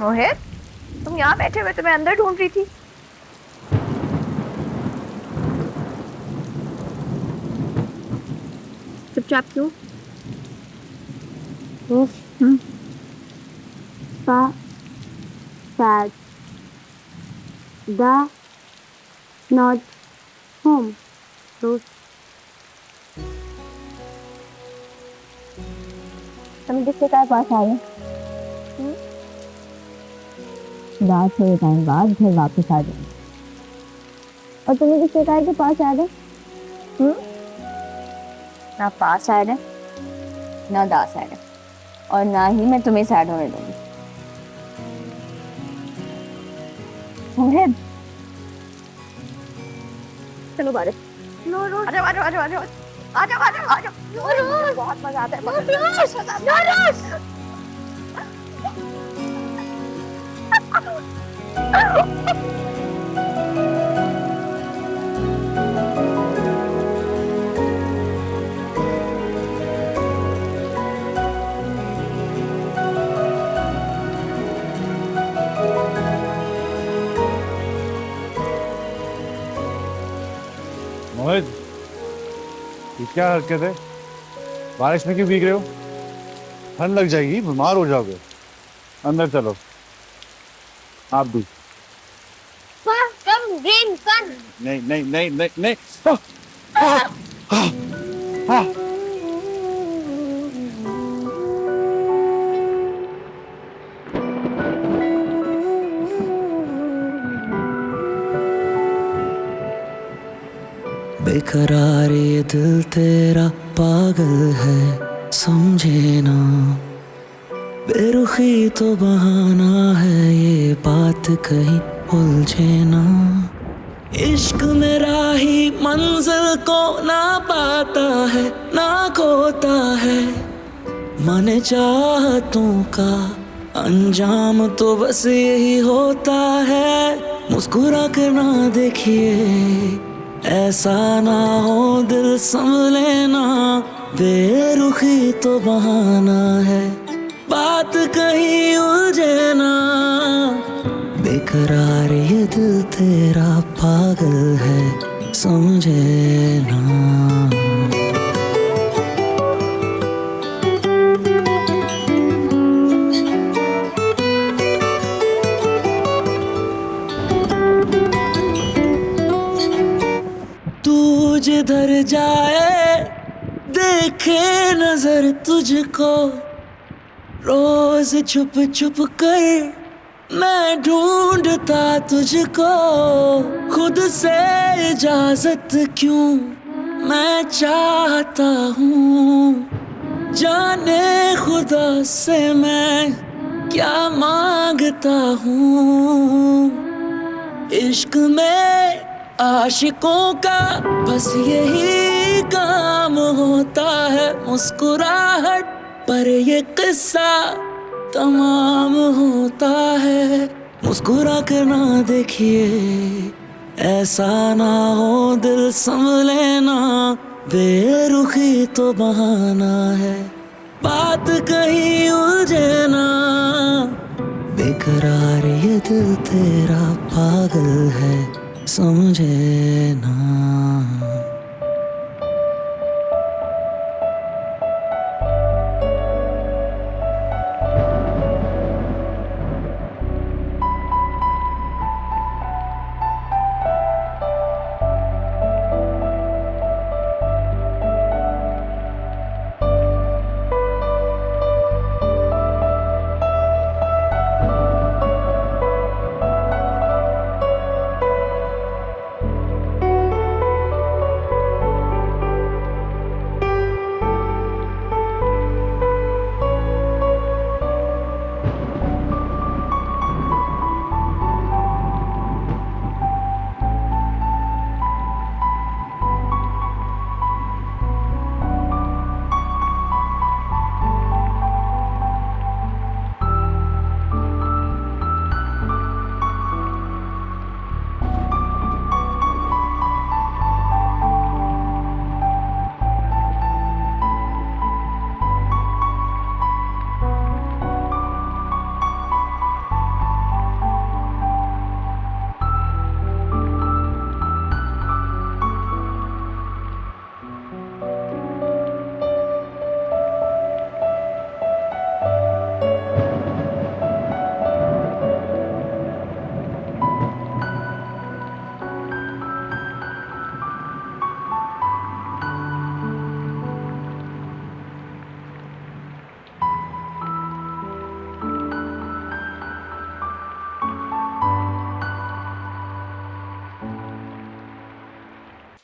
मोहित, तुम यहाँ बैठे हुए, तुम्हें अंदर ढूंढ रही थी। चुपचाप क्यों? Yes, pa, sad, the, not, home, Rose. तुम किसके पास आए? रात थोड़े टाइम बाद घर वापस आ जाए। और तुम्हें किसके कार के पास आ गए? ना पास सैड है, ना दा सैड है, और ना ही मैं तुम्हें सैड होने दूंगी। मोहित, चलो बारिश। नो रोज, आ जाओ आ जाओ आ जाओ आ जाओ आ जाओ आ जाओ आ जाओ। नो रोज, बहुत मजा आता है। नो रोज, नो रोज। मोहित, ये क्या हरकत है? बारिश में क्यों भीग रहे हो? ठंड लग जाएगी, बीमार हो जाओगे। अंदर चलो। आप भी। कम रेन कम। नहीं नहीं नहीं नहीं नहीं। आह, आह, आह, आह। बेकरार ये दिल तेरा पागल है, समझे ना। बेरुखी तो बहाना है, ये बात कहीं उलझे ना। इश्क मेरा ही मंजिल को ना पाता है, ना खोता है। मन चाहतों का अंजाम तो बस यही होता है। मुस्कुरा कर ना देखिए, ऐसा ना हो दिल संभले ना। बेरुखी तो बहाना है, बात कहीं उलझे ना। बेकरार ये दिल तेरा पागल है, समझे ना। तू जिधर जाए देखे नजर तुझको, रोज छुप छुप कर मैं ढूंढता तुझको। खुद से इजाजत क्यों मैं चाहता हूँ, जाने खुदा से मैं क्या मांगता हूँ। इश्क में आशिकों का बस यही काम होता है, मुस्कुराहट पर ये किस्सा तमाम होता है। मुस्कुरा कर ना देखिए, ऐसा ना हो दिल संभले ना। बेरुखी तो बहाना है, बात कहीं उलझे ना। बेकरार ये दिल तेरा पागल है, समझे ना।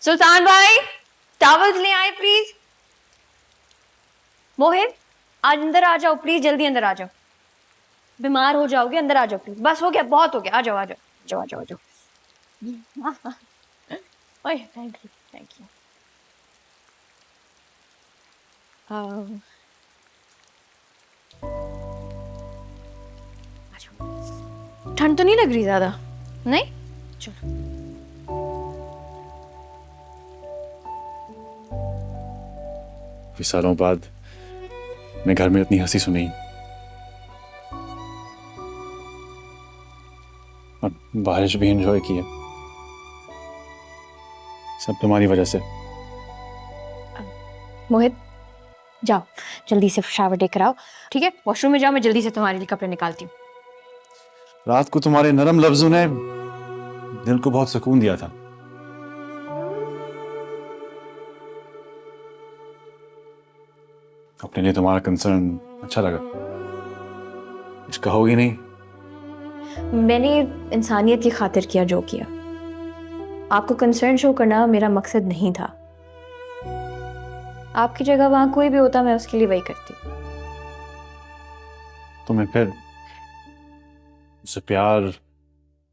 सुल्तान भाई टॉवल्स ले आए प्लीज। मोहित आज अंदर आ जाओ प्लीज, जल्दी अंदर आ जाओ, बीमार हो जाओगे, अंदर आ जाओ प्लीज। बस हो गया, बहुत हो गया, आ जाओ आ जाओ जाओ आ जाओ आ जाओ। ओए थैंक यू थैंक यू। ठंड तो नहीं लग रही ज्यादा? नहीं चलो। काफी सालों बाद मैं घर में इतनी हंसी सुनी और बारिश भी एंजॉय की है, सब तुम्हारी वजह से। मोहित जाओ जल्दी से शावर टेक कराओ, ठीक है? वॉशरूम में जाओ, मैं जल्दी से तुम्हारे लिए कपड़े निकालती हूँ। रात को तुम्हारे नरम लफ्जों ने दिल को बहुत सुकून दिया था। अपने लिए तुम्हारा कंसर्न अच्छा लगा। कुछ कहोगी नहीं? मैंने इंसानियत की खातिर किया जो किया। आपको कंसर्न शो करना मेरा मकसद नहीं था। आपकी जगह वहां कोई भी होता मैं उसके लिए वही करती। तुम्हें फिर उससे प्यार,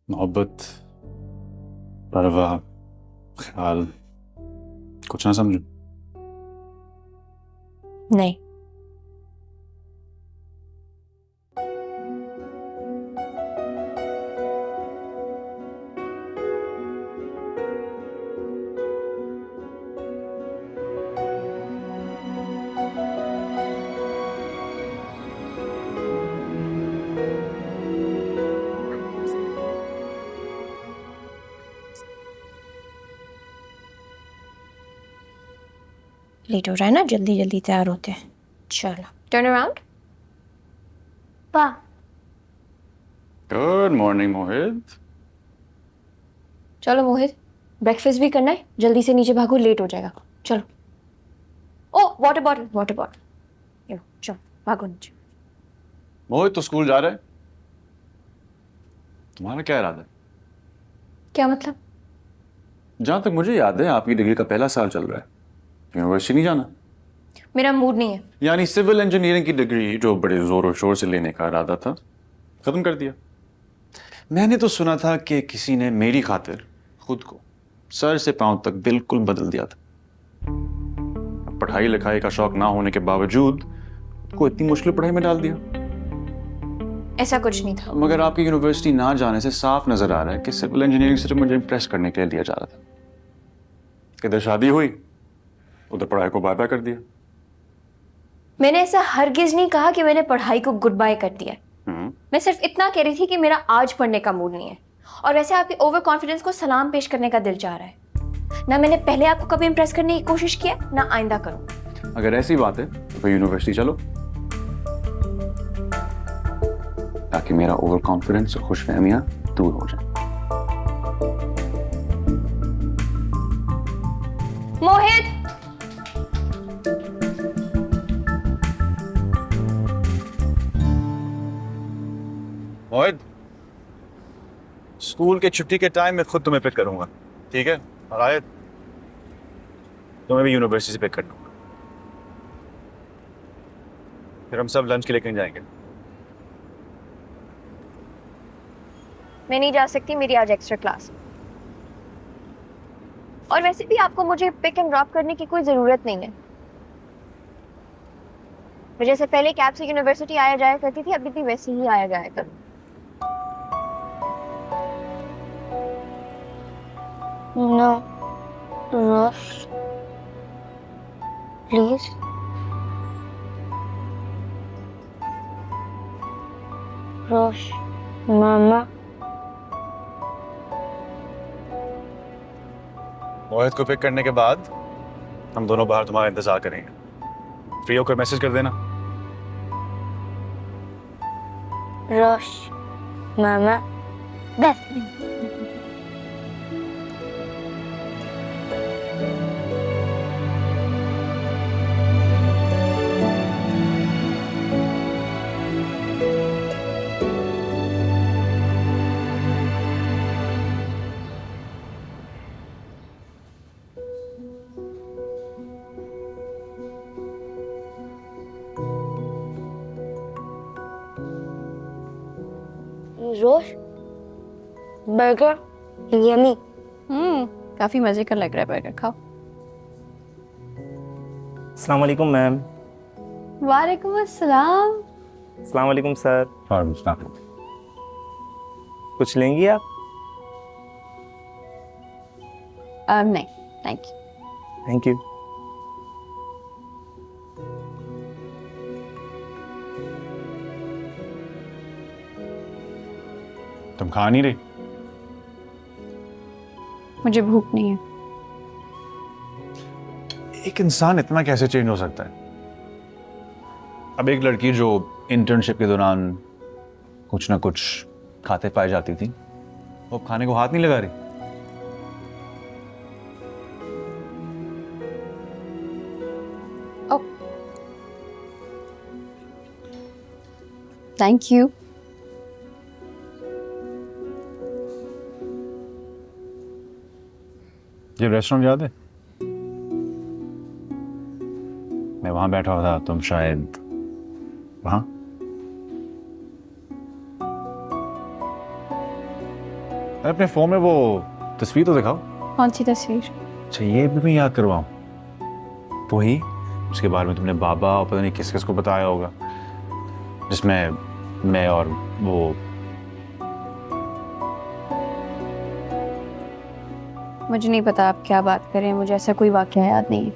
मोहब्बत, परवाह, ख्याल कुछ ना समझूं? नहीं। लेट हो रहा है ना, जल्दी जल्दी तैयार होते हैं। चलो टर्न अराउंड। वाह गुड मॉर्निंग मोहित। चलो मोहित, ब्रेकफास्ट भी करना है, जल्दी से नीचे भागो, लेट हो जाएगा। चलो। ओ वाटर बॉटल, वाटर बॉटल, चलो भागो नीचे। मोहित तो स्कूल जा रहा है, तुम्हारा क्या इरादा है? क्या मतलब? जहां तक मुझे याद है आपकी डिग्री का पहला साल चल रहा है, यूनिवर्सिटी नहीं जाना? मेरा मूड नहीं है। यानी सिविल इंजीनियरिंग की डिग्री जो बड़े जोर और शोर से लेने का इरादा था, खत्म कर दिया। मैंने तो सुना था कि किसी ने मेरी खातिर खुद को सर से पांव तक बिल्कुल बदल दिया था। पढ़ाई लिखाई का शौक ना होने के बावजूद को इतनी मुश्किल पढ़ाई में डाल दिया। ऐसा कुछ नहीं था। मगर आपकी यूनिवर्सिटी ना जाने से साफ नजर आ रहा है कि सिविल इंजीनियरिंग सिर्फ मुझे इंप्रेस करने के लिए लिया जा रहा था। इधर शादी हुई, उधर पढ़ाई को बाय बाय कर दिया। मैंने ऐसा हरगिज नहीं कहा कि मैंने पढ़ाई को गुड बाय कर दिया। मैं सिर्फ इतना कह रही थी कि मेरा आज पढ़ने का मूड नहीं है। और वैसे आपके ओवर कॉन्फिडेंस को सलाम पेश करने का दिल चाह रहा है। ना मैंने पहले आपको कभी इंप्रेस करने की कोशिश की है, ना आइंदा करूं। अगर ऐसी बात है तो फिर यूनिवर्सिटी चलो, ताकि मेरा ओवर कॉन्फिडेंस और खुशफहमियां दूर हो जाए। मोहित मोहित, स्कूल के छुट्टी के टाइम में खुद तुम्हें पिक करूंगा, ठीक है? और आयत, तुम्हें भी यूनिवर्सिटी से पिक करना होगा। फिर हम सब लंच के लिए कहीं जाएंगे। मैं नहीं जा सकती, मेरी आज एक्स्ट्रा क्लास। और वैसे भी आपको मुझे पिक एंड ड्रॉप करने की कोई जरूरत नहीं है। मैं जैसे पहले कैब से यूनिवर्सिटी आया जाया करती थी, अभी भी वैसे ही आया जाया कर। No Rosh please. रोश मामा। मोहित को पिक करने के बाद हम दोनों बाहर तुम्हारा इंतजार करेंगे। फ्री होकर मैसेज कर देना। रोश मामा बस। रोश, बर्गर यमी। काफी मजे का लग रहा है बर्गर, खाओ। अस्सलाम वालेकुम मैम। वालेकुम अस्सलाम। अस्सलाम वालेकुम सर। कुछ लेंगी आप? नहीं, थैंक यू। Thank you. तुम खा नहीं रही? मुझे भूख नहीं है। एक इंसान इतना कैसे चेंज हो सकता है? अब एक लड़की जो इंटर्नशिप के दौरान कुछ ना कुछ खाते पाई जाती थी, वो अब खाने को हाथ नहीं लगा रही। Thank you. ये रेस्टोरेंट याद है? मैं वहां बैठा हुआ था, तुम शायद वहां। अपने फोन में वो तस्वीर तो दिखाओ। कौन सी तस्वीर? अच्छा, ये भी मैं याद करवाऊं? वही उसके बारे में तुमने बाबा और पता नहीं किस किस को बताया होगा, जिसमें मैं और वो। मुझे नहीं पता आप क्या बात कर रहे हैं, मुझे ऐसा कोई वाकया याद नहीं है।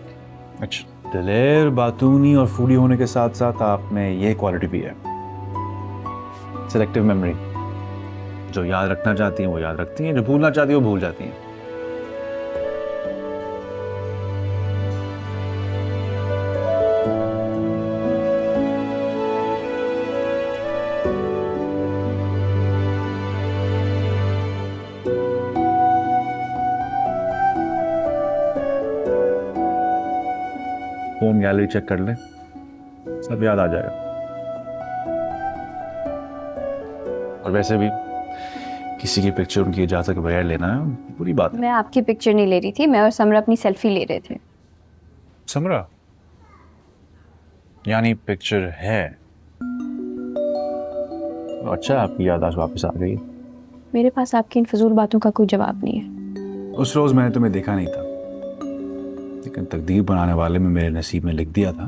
अच्छा, दिलेर, बातूनी और फूडी होने के साथ साथ आप में ये क्वालिटी भी है, सिलेक्टिव मेमोरी। जो याद रखना चाहती हैं वो याद रखती हैं, जो भूलना चाहती हैं वो भूल जाती हैं। फोन गैलरी चेक कर ले, सब याद आ जाएगा। और वैसे भी किसी की पिक्चर उनकी इजाजत के बगैर लेना है बुरी बात है। मैं आपकी पिक्चर नहीं ले रही थी, मैं और समरा अपनी सेल्फी ले रहे थे। समरा? यानी पिक्चर है? अच्छा, आपकी याददाश्त वापस आ गई। मेरे पास आपकी इन फजूल बातों का कोई जवाब नहीं है। उस रोज मैंने तुम्हें देखा नहीं था, लेकिन तकदीर बनाने वाले में मेरे नसीब में लिख दिया था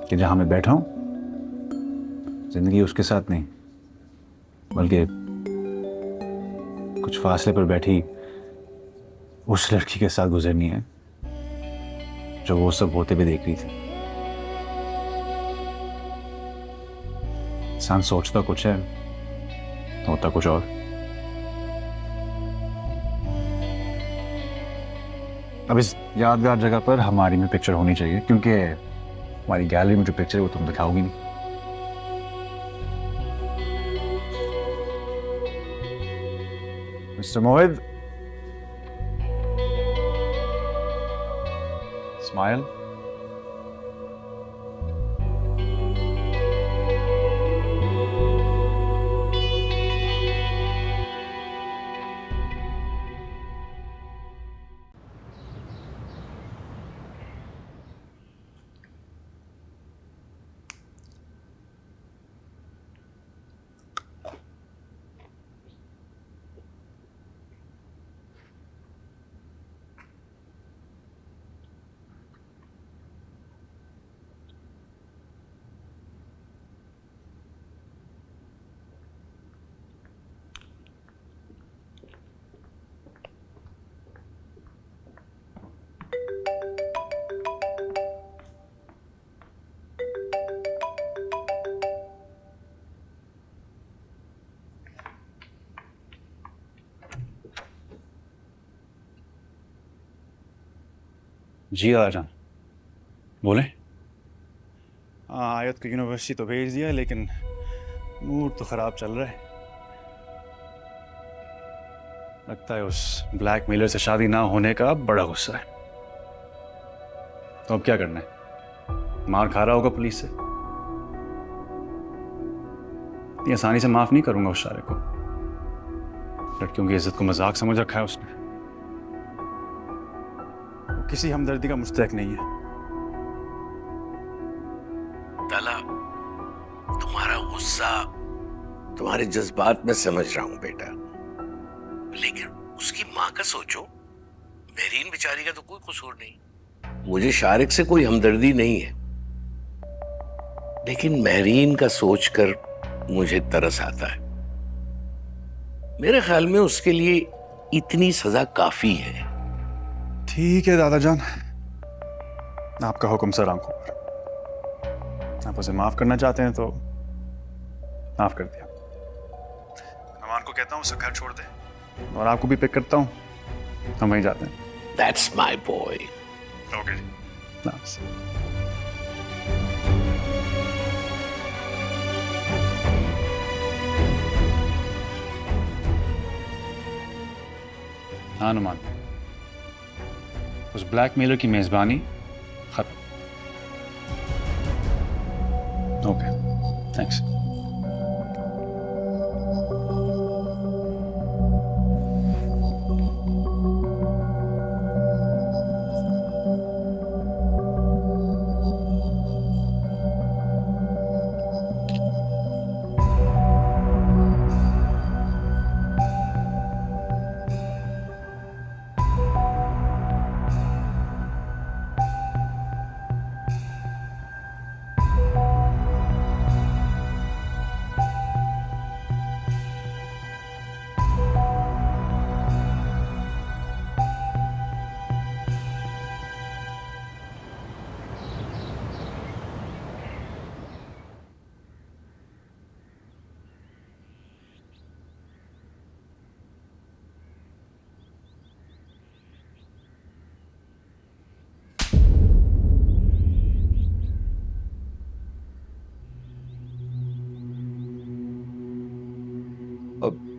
कि जहां मैं बैठा हूं, जिंदगी उसके साथ नहीं बल्कि कुछ फासले पर बैठी उस लड़की के साथ गुजरनी है जो वो सब होते हुए देख रही थी। इंसान सोचता कुछ है, होता कुछ और। अब इस यादगार जगह पर हमारी भी पिक्चर होनी चाहिए, क्योंकि हमारी गैलरी में जो पिक्चर है वो तुम दिखाओगी नहीं। मिस्टर मोहित, स्माइल। जी आजान, बोले। हाँ, आयत को यूनिवर्सिटी तो भेज दिया, लेकिन मूड तो खराब चल रहा है। लगता है उस ब्लैकमेलर से शादी ना होने का बड़ा गुस्सा है। तो अब क्या करना है? मार खा रहा होगा पुलिस से। इतनी आसानी से माफ नहीं करूंगा उस सारे को। लड़कियों की इज्जत को मजाक समझ रखा है उसने। किसी हमदर्दी का मुस्तहक नहीं है। ताला, तुम्हारा गुस्सा तुम्हारे जज्बात में समझ रहा हूं बेटा, लेकिन उसकी माँ का सोचो। मेरीन बेचारी का तो कोई कसूर नहीं। मुझे शारिक से कोई हमदर्दी नहीं है, लेकिन मेरीन का सोचकर मुझे तरस आता है। मेरे ख्याल में उसके लिए इतनी सजा काफी है। ठीक है दादा जान, आपका हुक्म सर आंखों पर। आप उसे माफ करना चाहते हैं तो माफ कर दिया। नमान को कहता हूँ उसे घर छोड़ दे, और आपको भी पिक करता हूँ, हम वहीं जाते हैं। That's my boy. ओके जी, नाइस। हाँ नुमान, उस ब्लैकमेलर की मेजबानी खत्म। Okay, thanks.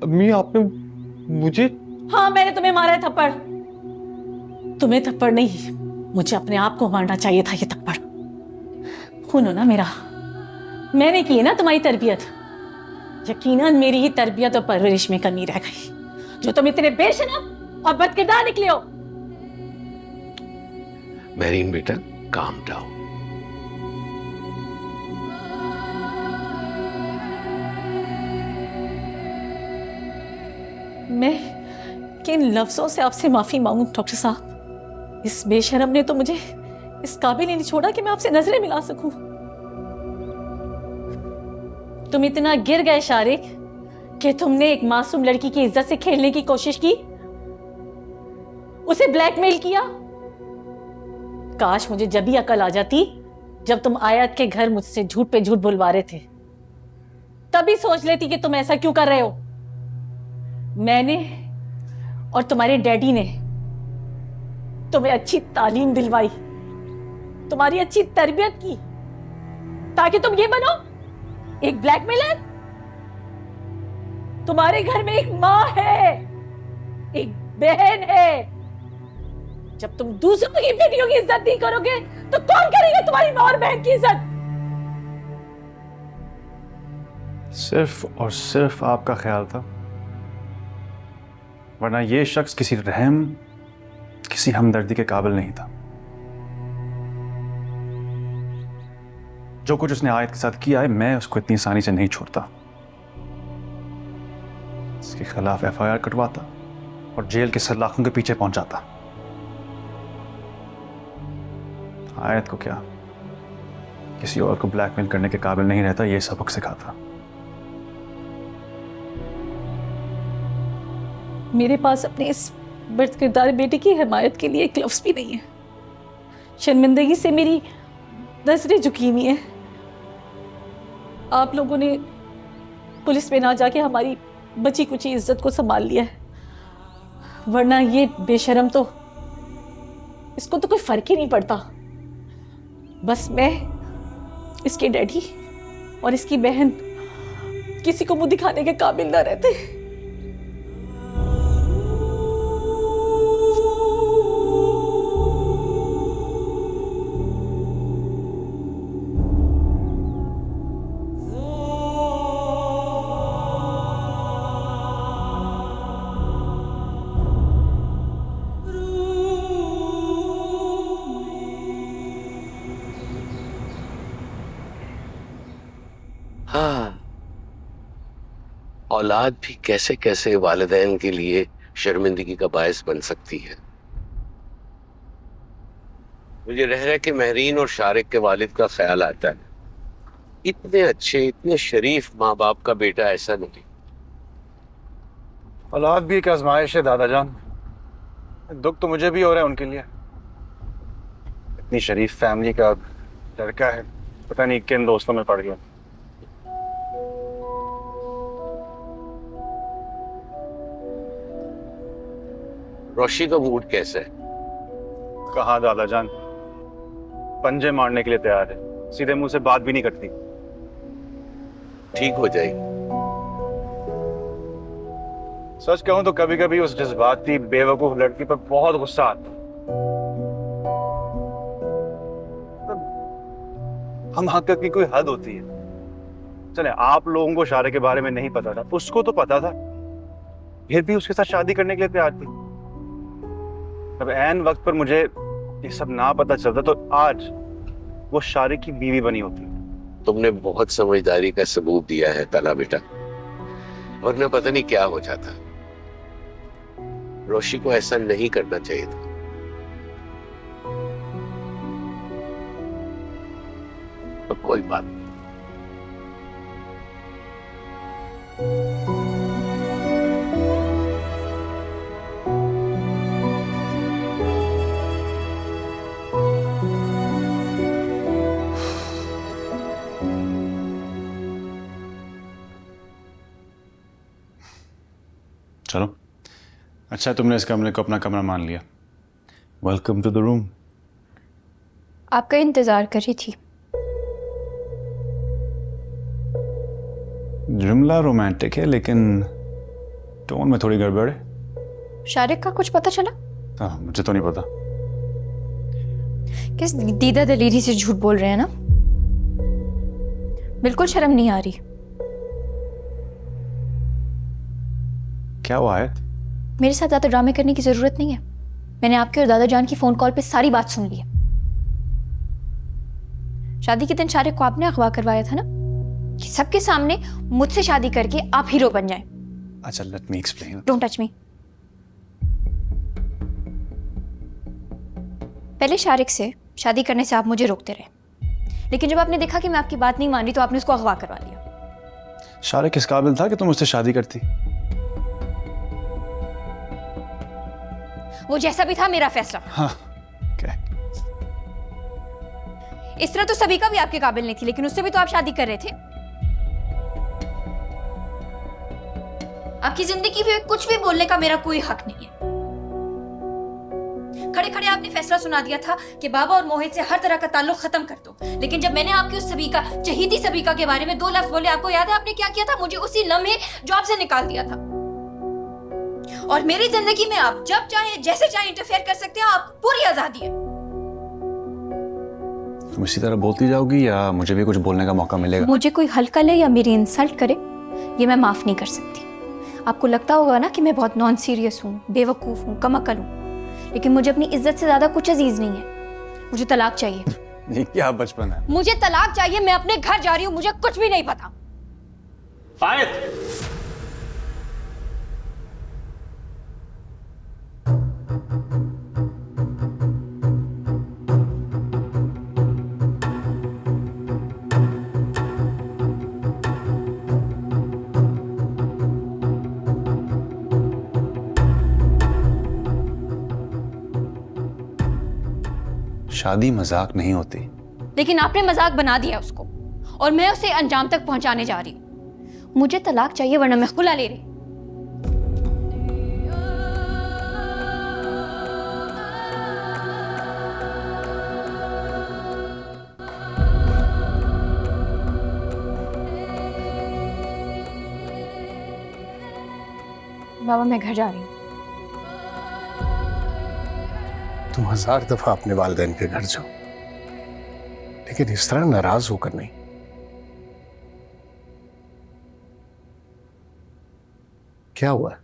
अम्मी आपने मुझे? हाँ, मैंने तुम्हें मारा है थप्पड़। तुम्हें थप्पड़ नहीं, मुझे अपने आप को मारना चाहिए था ये थप्पड़। सुनो ना मेरा, मैंने की है ना तुम्हारी तरबियत। यकीनन मेरी ही तरबियत और परवरिश में कमी रह गई, जो तुम इतने बेशरम और बदकिरदार निकले हो। मेरीन बेटा, काम डाउन। मैं किन लफ्जों से आपसे माफी मांगू डॉक्टर साहब? इस बेशरम ने तो मुझे इस काबिल ही नहीं छोड़ा कि मैं आपसे नजरें मिला सकूं। तुम इतना गिर गए शारिक कि तुमने एक मासूम लड़की की इज्जत से खेलने की कोशिश की, उसे ब्लैकमेल किया। काश मुझे जब भी अकल आ जाती जब तुम आयत के घर मुझसे झूठ पे झूठ बुलवा रहे थे, तभी सोच लेती कि तुम ऐसा क्यों कर रहे हो। मैंने और तुम्हारे डैडी ने तुम्हें अच्छी तालीम दिलवाई, तुम्हारी अच्छी तरबियत की, ताकि तुम ये बनो एक ब्लैकमेलर। तुम्हारे घर में एक माँ है, एक बहन है। जब तुम दूसरों की बेटियों की इज्जत नहीं करोगे तो कौन करेगा तुम्हारी माँ और बहन की इज्जत? सिर्फ और सिर्फ आपका ख्याल था, वरना ये शख्स किसी रहम, किसी हमदर्दी के काबिल नहीं था। जो कुछ उसने आयत के साथ किया है, मैं उसको इतनी आसानी से नहीं छोड़ता। इसके खिलाफ FIR कटवाता और जेल के सलाखों के पीछे पहुंचाता। आयत को क्या किसी और को ब्लैकमेल करने के काबिल नहीं रहता, ये सबक सिखाता। मेरे पास अपने इस बद किरदार बेटे की हिमायत के लिए एक लफ्ज़ भी नहीं है। शर्मिंदगी से मेरी नजरें झुकी हुई हैं। आप लोगों ने पुलिस में ना जाके हमारी बची कुची इज्जत को संभाल लिया है, वरना ये बेशरम तो, इसको तो कोई फर्क ही नहीं पड़ता। बस मैं, इसके डैडी और इसकी बहन किसी को मुंह दिखाने के काबिल ना रहते। हाँ, औलाद भी कैसे कैसे वालिदैन के लिए शर्मिंदगी का बायस बन सकती है। मुझे रह रह के महरीन और शारिक के वालिद का ख्याल आता है। इतने अच्छे, इतने शरीफ माँ बाप का बेटा ऐसा नहीं। औलाद भी एक आजमाइश है दादा जान। दुख तो मुझे भी हो रहा है उनके लिए। इतनी शरीफ फैमिली का लड़का है, पता नहीं किन दोस्तों में पड़ गया। रोशी का मूड कैसा है? कहाँ दादा जान, पंजे मारने के लिए तैयार है, सीधे मुंह से बात भी नहीं करती। ठीक हो जाएगी। सच कहूं तो कभी कभी उस जज्बाती बेवकूफ लड़की पर बहुत गुस्सा आता है। हम हक़ की कोई हद होती है। चले आप लोगों को शारे के बारे में नहीं पता था, उसको तो पता था, फिर भी उसके साथ शादी करने के लिए तैयार थी। अब ऐन वक्त पर मुझे ये सब ना पता चलता तो आज वो शारे की बीवी बनी होती। तुमने बहुत समझदारी का सबूत दिया है तला बेटा, वरना पता नहीं क्या हो जाता। रोशी को ऐसा नहीं करना चाहिए था। तो कोई बात नहीं। चलो, अच्छा तुमने इस कमरे को अपना कमरा मान लिया। Welcome to the room. आपका इंतजार कर रही थी। जुमला रोमांटिक है लेकिन टोन में थोड़ी गड़बड़ है। शारिक का कुछ पता चला? हाँ, मुझे तो नहीं पता। किस दीदा दलीरी से झूठ बोल रहे हैं ना? बिल्कुल शर्म नहीं आ रही। क्या हुआ है? मेरे साथ ज्यादा ड्रामे करने की जरूरत नहीं है। मैंने आपके और दादा जान की फोन कॉल पे सारी बात सुन ली है। शादी के दिन शारिक को आपने अगवा करवाया था ना, कि सबके सामने मुझसे शादी करके आप हीरो बन जाएं। अच्छा, let me explain. Don't touch me. पहले शारिक से शादी करने से आप मुझे रोकते रहे, लेकिन जब आपने देखा कि मैं आपकी बात नहीं मान रही तो आपने उसको अगवा करवा लिया। शारिक किस काबिल था कि तुम उससे शादी करती? वो जैसा भी था, मेरा फैसला। हाँ, okay. इस तरह तो सभी का भी आपके काबिल नहीं थी, लेकिन उससे भी तो आप शादी कर रहे थे। आपकी जिंदगी में कुछ भी बोलने का मेरा कोई हक नहीं है। खड़े खड़े आपने फैसला सुना दिया था कि बाबा और मोहित से हर तरह का ताल्लुक खत्म कर दो, लेकिन जब मैंने आपकी उस सबिका, चहीती सबिका के बारे में 2 लफ्ज बोले, आपको याद है आपने क्या किया था? मुझे उसी लम्हे जॉब से निकाल दिया था। और मेरी जिंदगी में आप जब चाहे जैसे चाहे इंटरफेयर कर सकते हैं, आपको पूरी आजादी है। तुम इसी तरह बोलती जाओगी या मुझे भी कुछ बोलने का मौका मिलेगा? मुझे कोई हल्का ले या मेरी इंसल्ट करे, ये मैं माफ नहीं कर सकती। आपको लगता होगा ना कि मैं बहुत नॉन सीरियस हूँ, बेवकूफ हूँ, कमअकल हूँ, लेकिन मुझे अपनी इज्जत से ज्यादा कुछ अजीज नहीं है। मुझे तलाक चाहिए। ये क्या बचपन है? मुझे तलाक चाहिए। मैं अपने घर जा रही हूँ, मुझे कुछ भी नहीं पता। शादी मजाक नहीं होती। लेकिन आपने मजाक बना दिया उसको, और मैं उसे अंजाम तक पहुंचाने जा रही हूँ। मुझे तलाक चाहिए, वरना मैं खुला ले रही। बाबा, मैं घर जा रही हूँ। तुम 1000 दफा अपने वालिदैन के घर जाओ, लेकिन इस तरह नाराज होकर नहीं। क्या हुआ?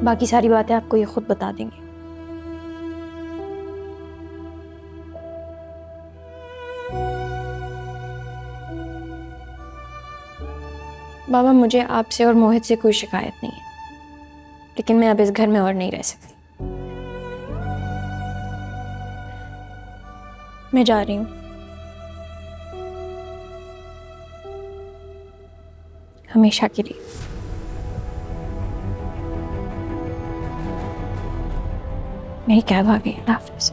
बाकी सारी बातें आपको ये खुद बता देंगे। बाबा, मुझे आपसे और मोहित से कोई शिकायत नहीं है, लेकिन मैं अब इस घर में और नहीं रह सकती। मैं जा रही हूँ। हमेशा के लिए। मेरी कैब आ गई। अल्लाह हाफ़िज़।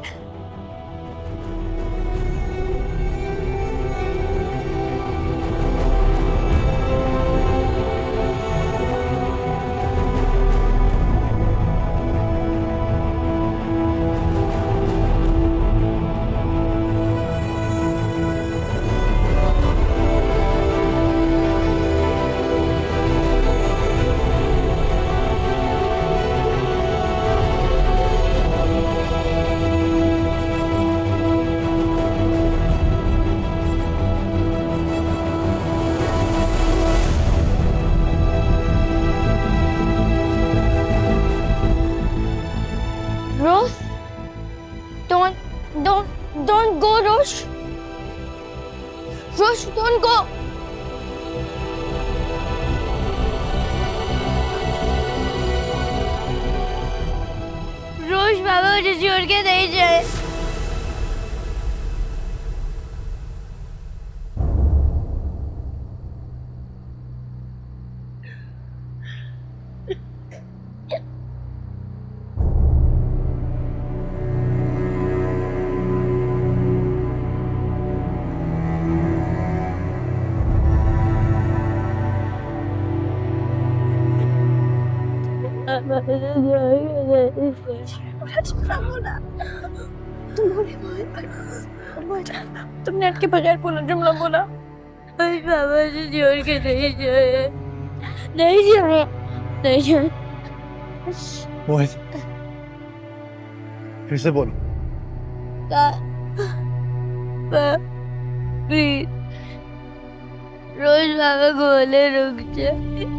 Rose, don't go, Rose. Rose, don't go. Rose, बाबा मुझे छोड़ के नहीं जाए। तुमने अटके बगैर बोला जुमला बोला। बाबा से जोड़ के नहीं जाए, नहीं जाए, नहीं जाए। मोहित, फिर से बोलो। प्लीज रोज बाबा बोले रुक जाए।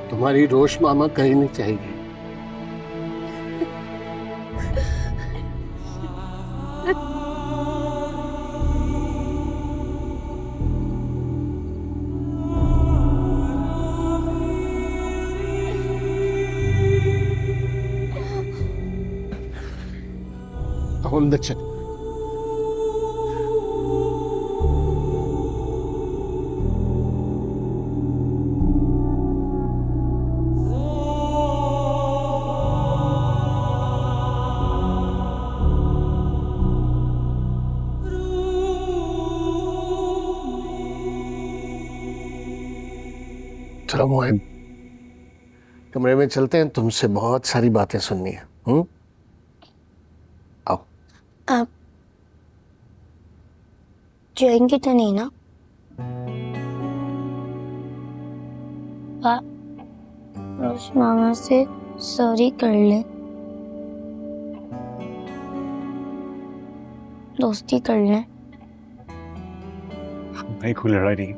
तुम्हारी रोश मामा कहीं नहीं चाहिए। अब अंदर चल। चलो मोहित, कमरे में चलते हैं, तुमसे बहुत सारी बातें सुननी है। आओ। आप जाएंगे तो नहीं ना? रोज मामा से सॉरी कर ले, दोस्ती कर ले। नहीं, कोई लड़ाई नहीं।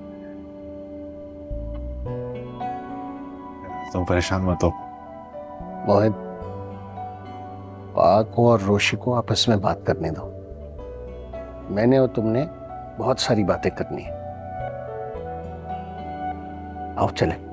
तुम परेशान मत हो। मोहित, पाक को और रोशी को आपस में बात करने दो। मैंने और तुमने बहुत सारी बातें करनी है। आओ चले।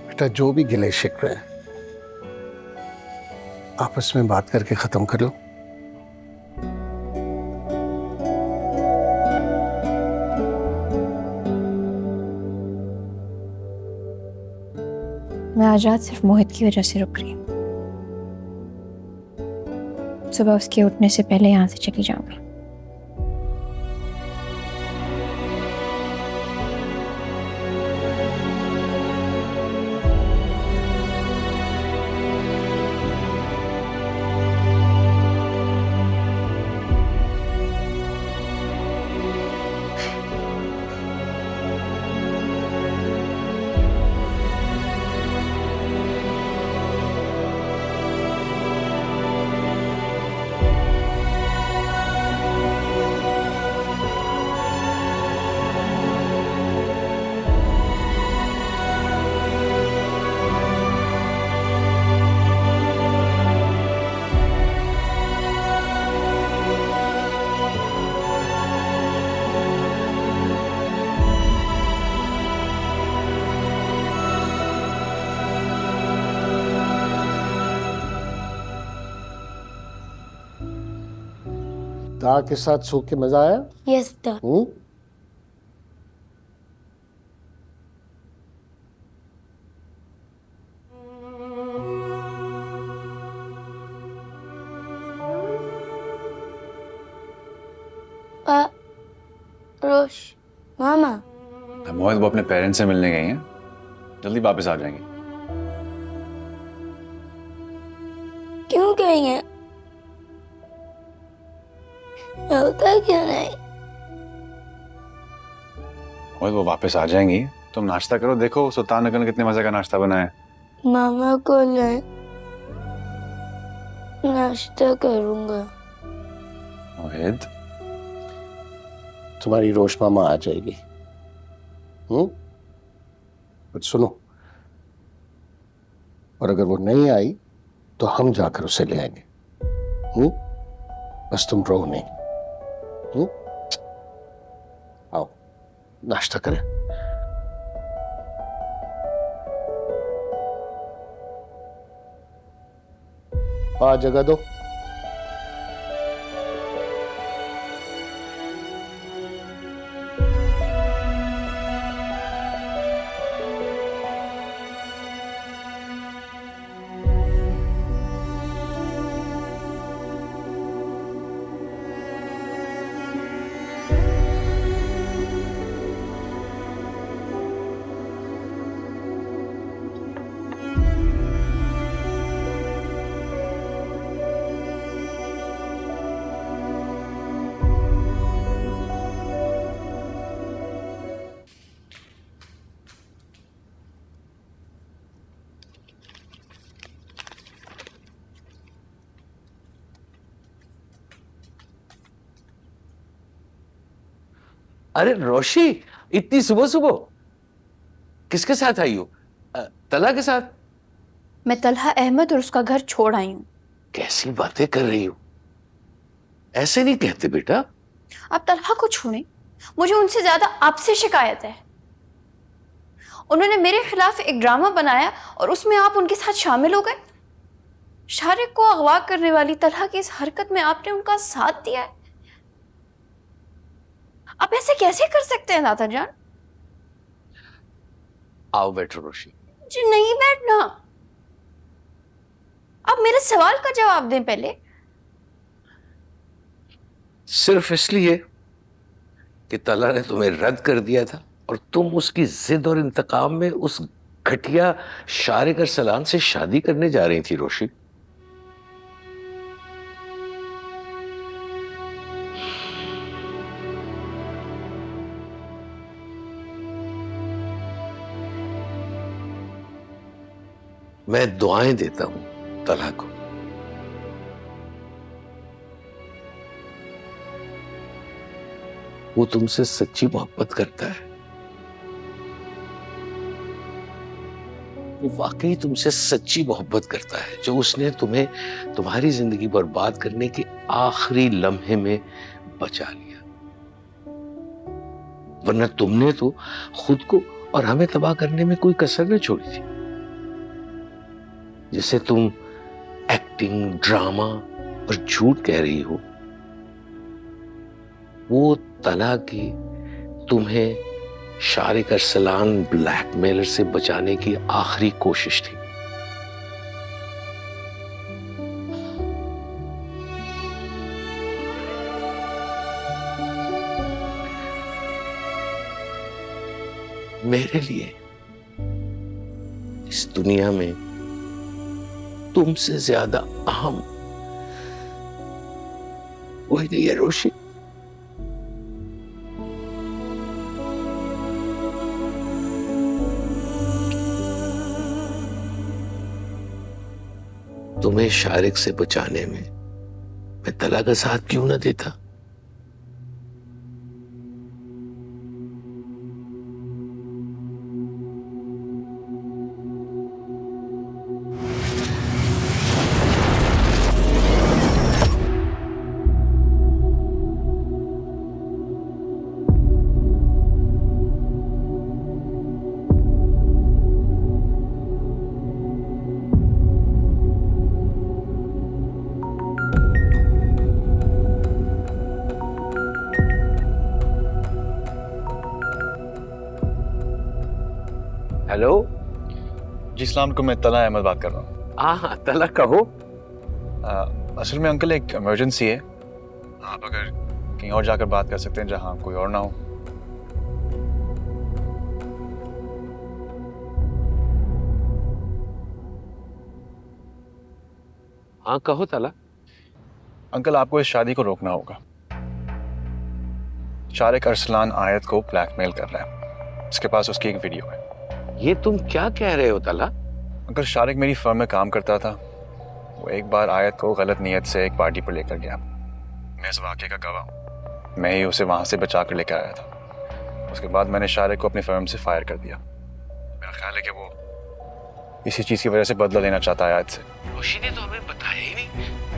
बेटा, जो भी गिले शिकवे हैं आपस में बात करके खत्म कर लो। मैं मैं आज रात सिर्फ मोहित की वजह से रुक रही हूँ। सुबह उसके उठने से पहले यहाँ से चली जाऊंगी। दाल के साथ सूप के मजा आया? यस द रोश मामा मोहित वो अपने पेरेंट्स से मिलने गई हैं, जल्दी वापस आ जाएंगे। क्यों कहेंगे? होता क्यों नहीं? मोहित वो वापस आ जाएंगी, तुम नाश्ता करो। देखो सुल्तान अकल ने कितने मजे का नाश्ता बनाया है। मामा को ले नाश्ता करूंगा। मोहित तुम्हारी रोश मामा आ जाएगी। बट सुनो, और अगर वो नहीं आई तो हम जाकर उसे ले आएंगे। बस तुम रो नहीं। आओ नाश्ता करें। जगह दो। अरे रोशी, इतनी सुबह सुबह किसके साथ आई हो? तला के साथ? मैं तलहा अहमद और उसका घर छोड़ आई हूँ। कैसी बातें कर रही हो? ऐसे नहीं कहते बेटा। आप तलहा को छोड़ें, मुझे उनसे ज्यादा आपसे शिकायत है। उन्होंने मेरे खिलाफ एक ड्रामा बनाया और उसमें आप उनके साथ शामिल हो गए। शारिक को अगवा करने वाली तलहा की इस हरकत में आपने उनका साथ दिया है। आप ऐसे कैसे कर सकते हैं दादा जान? आओ बैठो रोशी। जी नहीं बैठना, आप मेरे सवाल का जवाब दें पहले। सिर्फ इसलिए कि तला ने तुम्हें रद्द कर दिया था और तुम उसकी जिद और इंतकाम में उस घटिया शारिक अरसलान से शादी करने जा रही थी रोशी। मैं दुआएं देता हूं तला को। वो तुमसे सच्ची मोहब्बत करता है। वो वाकई तुमसे सच्ची मोहब्बत करता है, जो उसने तुम्हें तुम्हारी जिंदगी बर्बाद करने के आखिरी लम्हे में बचा लिया। वरना तुमने तो खुद को और हमें तबाह करने में कोई कसर न छोड़ी थी। जिसे तुम एक्टिंग, ड्रामा और झूठ कह रही हो, वो तला की तुम्हें शारिक अरसलान ब्लैकमेलर से बचाने की आखिरी कोशिश थी। मेरे लिए इस दुनिया में तुमसे ज्यादा अहम कोई नहीं है रोशी। तुम्हें शारिक से बचाने में मैं तला का साथ क्यों ना देता? हेलो जी सलाम को, मैं तला अहमद बात कर रहा हूँ। हाँ तला कहो। असल में अंकल एक इमरजेंसी है, आप अगर कहीं और जाकर बात कर सकते हैं जहाँ कोई और ना हो। हाँ कहो तला। अंकल आपको इस शादी को रोकना होगा। शारिक अरसलान आयत को ब्लैकमेल कर रहा है, उसके पास उसकी एक वीडियो है। ये तुम क्या कह रहे हो तला? अंकल शारिक मेरी फर्म में काम करता था, वो एक बार आयत को गलत नीयत से एक पार्टी पर लेकर गया। मैं इस वाक़े का गवाह हूँ, मैं ही उसे वहाँ से बचा कर लेकर आया था। उसके बाद मैंने शारिक को अपनी फर्म से फायर कर दिया। मेरा ख्याल है कि वो इसी चीज़ की वजह से बदला लेना चाहता है आयत से। रोशी ने तो हमें बताया ही नहीं,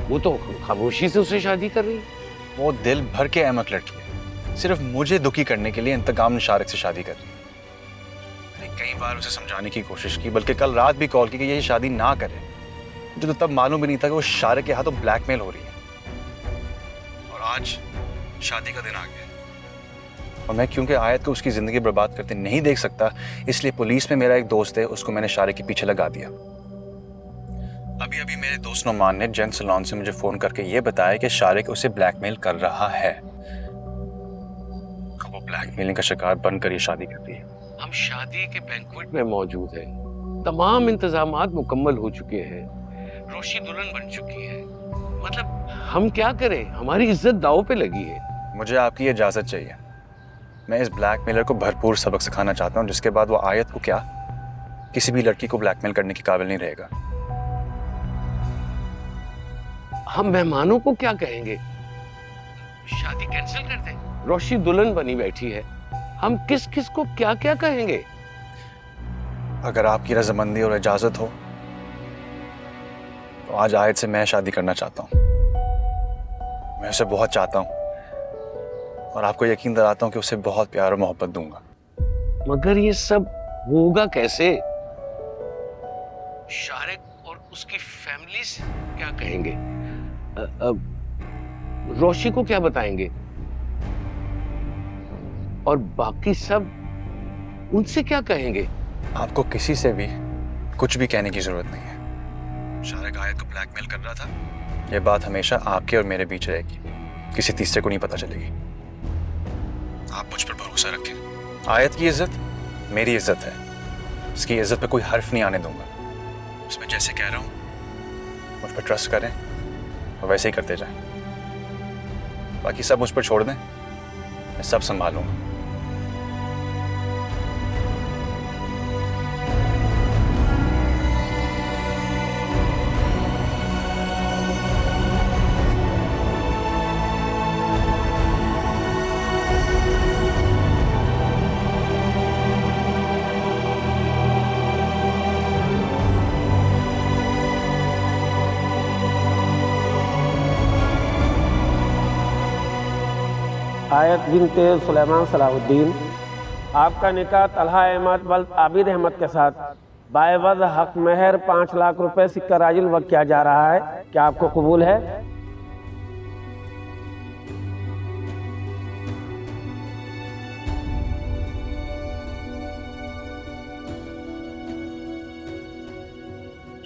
वो तो खामोशी से उसे शादी कर रही है। वो दिल भर के अहमक लड़की है, सिर्फ मुझे दुखी करने के लिए इंतकाम शारिक से शादी कर रही है। मैंने कई बार उसे समझाने की कोशिश की, बल्कि कल रात भी कॉल की कि ये शादी ना करे। मुझे तो तब मालूम भी नहीं था कि वो शारिक के हाथों ब्लैकमेल हो रही है। और आज शादी का दिन आ गया और मैं क्योंकि आयत को उसकी जिंदगी बर्बाद करते नहीं देख सकता, इसलिए पुलिस में मेरा एक दोस्त है, उसको मैंने शारिक के पीछे लगा दिया। अभी अभी मेरे दोस्त नोमान ने जेंट सैलून से मुझे फोन करके ये बताया कि शारिक उसे ब्लैकमेल कर रहा है। वो ब्लैकमेलिंग का शिकार बनकर ये शादी करती है। हम शादी के बैंक्वेट में मौजूद हैं, तमाम इंतजामात मुकम्मल हो चुके हैं, रोशी दुल्हन बन चुकी है। मतलब हम क्या करें, हमारी इज्जत दांव पे लगी है। मुझे आपकी इजाजत चाहिए। मैं इस ब्लैकमेलर को भरपूर सबक सिखाना चाहता हूँ, जिसके बाद वो आयत को क्या किसी भी लड़की को ब्लैकमेल करने के काबिल नहीं रहेगा। हम मेहमानों को क्या कहेंगे? शादी कैंसिल कर दें? रोशी दुल्हन बनी बैठी है, हम किस किस को क्या क्या कहेंगे? अगर आपकी रजामंदी और इजाजत हो तो आज आयत से मैं शादी करना चाहता हूँ। मैं उसे बहुत चाहता हूँ और आपको यकीन दिलाता हूँ कि उसे बहुत प्यार और मोहब्बत दूंगा। मगर ये सब होगा कैसे? शारिक और उसकी फैमिली से क्या कहेंगे? रोशी को क्या बताएंगे? और बाकी सब उनसे क्या कहेंगे? आपको किसी से भी कुछ भी कहने की जरूरत नहीं है। शारिक आयत को ब्लैकमेल कर रहा था, यह बात हमेशा आपके और मेरे बीच रहेगी, किसी तीसरे को नहीं पता चलेगी। आप मुझ पर भरोसा रखें। आयत की इज्जत मेरी इज्जत है, इसकी इज्जत पे कोई हर्फ नहीं आने दूंगा। उसमें जैसे कह रहा हूं मुझ पर ट्रस्ट करें और वैसे ही करते जाएं। बाकी सब मुझ पर छोड़ दें, मैं सब संभालूंगा। आयत बिनते सुलेमान सलाहुद्दीन, आपका निकाह तलहा अहमद वल्द आबिद अहमद के साथ बायवद हक महर 5 लाख रुपए सिक्का राजिल वक्त किया जा रहा है। क्या आपको कबूल है?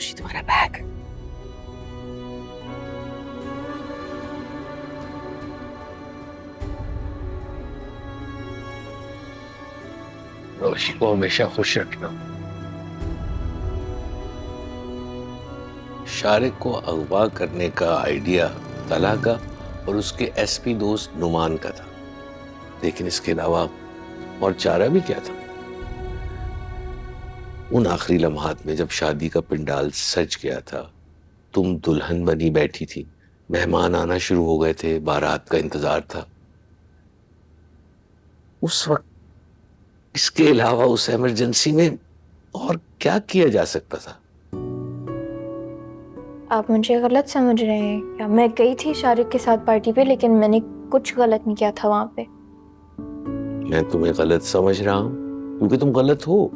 रोशी तुम्हारा बैग। रोशी को हमेशा खुश रखना। शारिक को अगवा करने का आइडिया तला का और उसके एसपी दोस्त नुमान का था, लेकिन इसके अलावा और चारा भी क्या था। उन आखिरी लम्हात में जब शादी का पंडाल सज गया था, तुम दुल्हन बनी बैठी थी, मेहमान आना शुरू हो गए थे, बारात का इंतजार था। उस वक्त इसके अलावा उस इमरजेंसी में और क्या किया जा सकता था? आप मुझे गलत समझ रहे हैं क्या? मैं गई थी शारिक के साथ पार्टी पे, लेकिन मैंने कुछ गलत नहीं किया था वहां पे। मैं तुम्हें गलत समझ रहा हूं क्योंकि तुम गलत हो।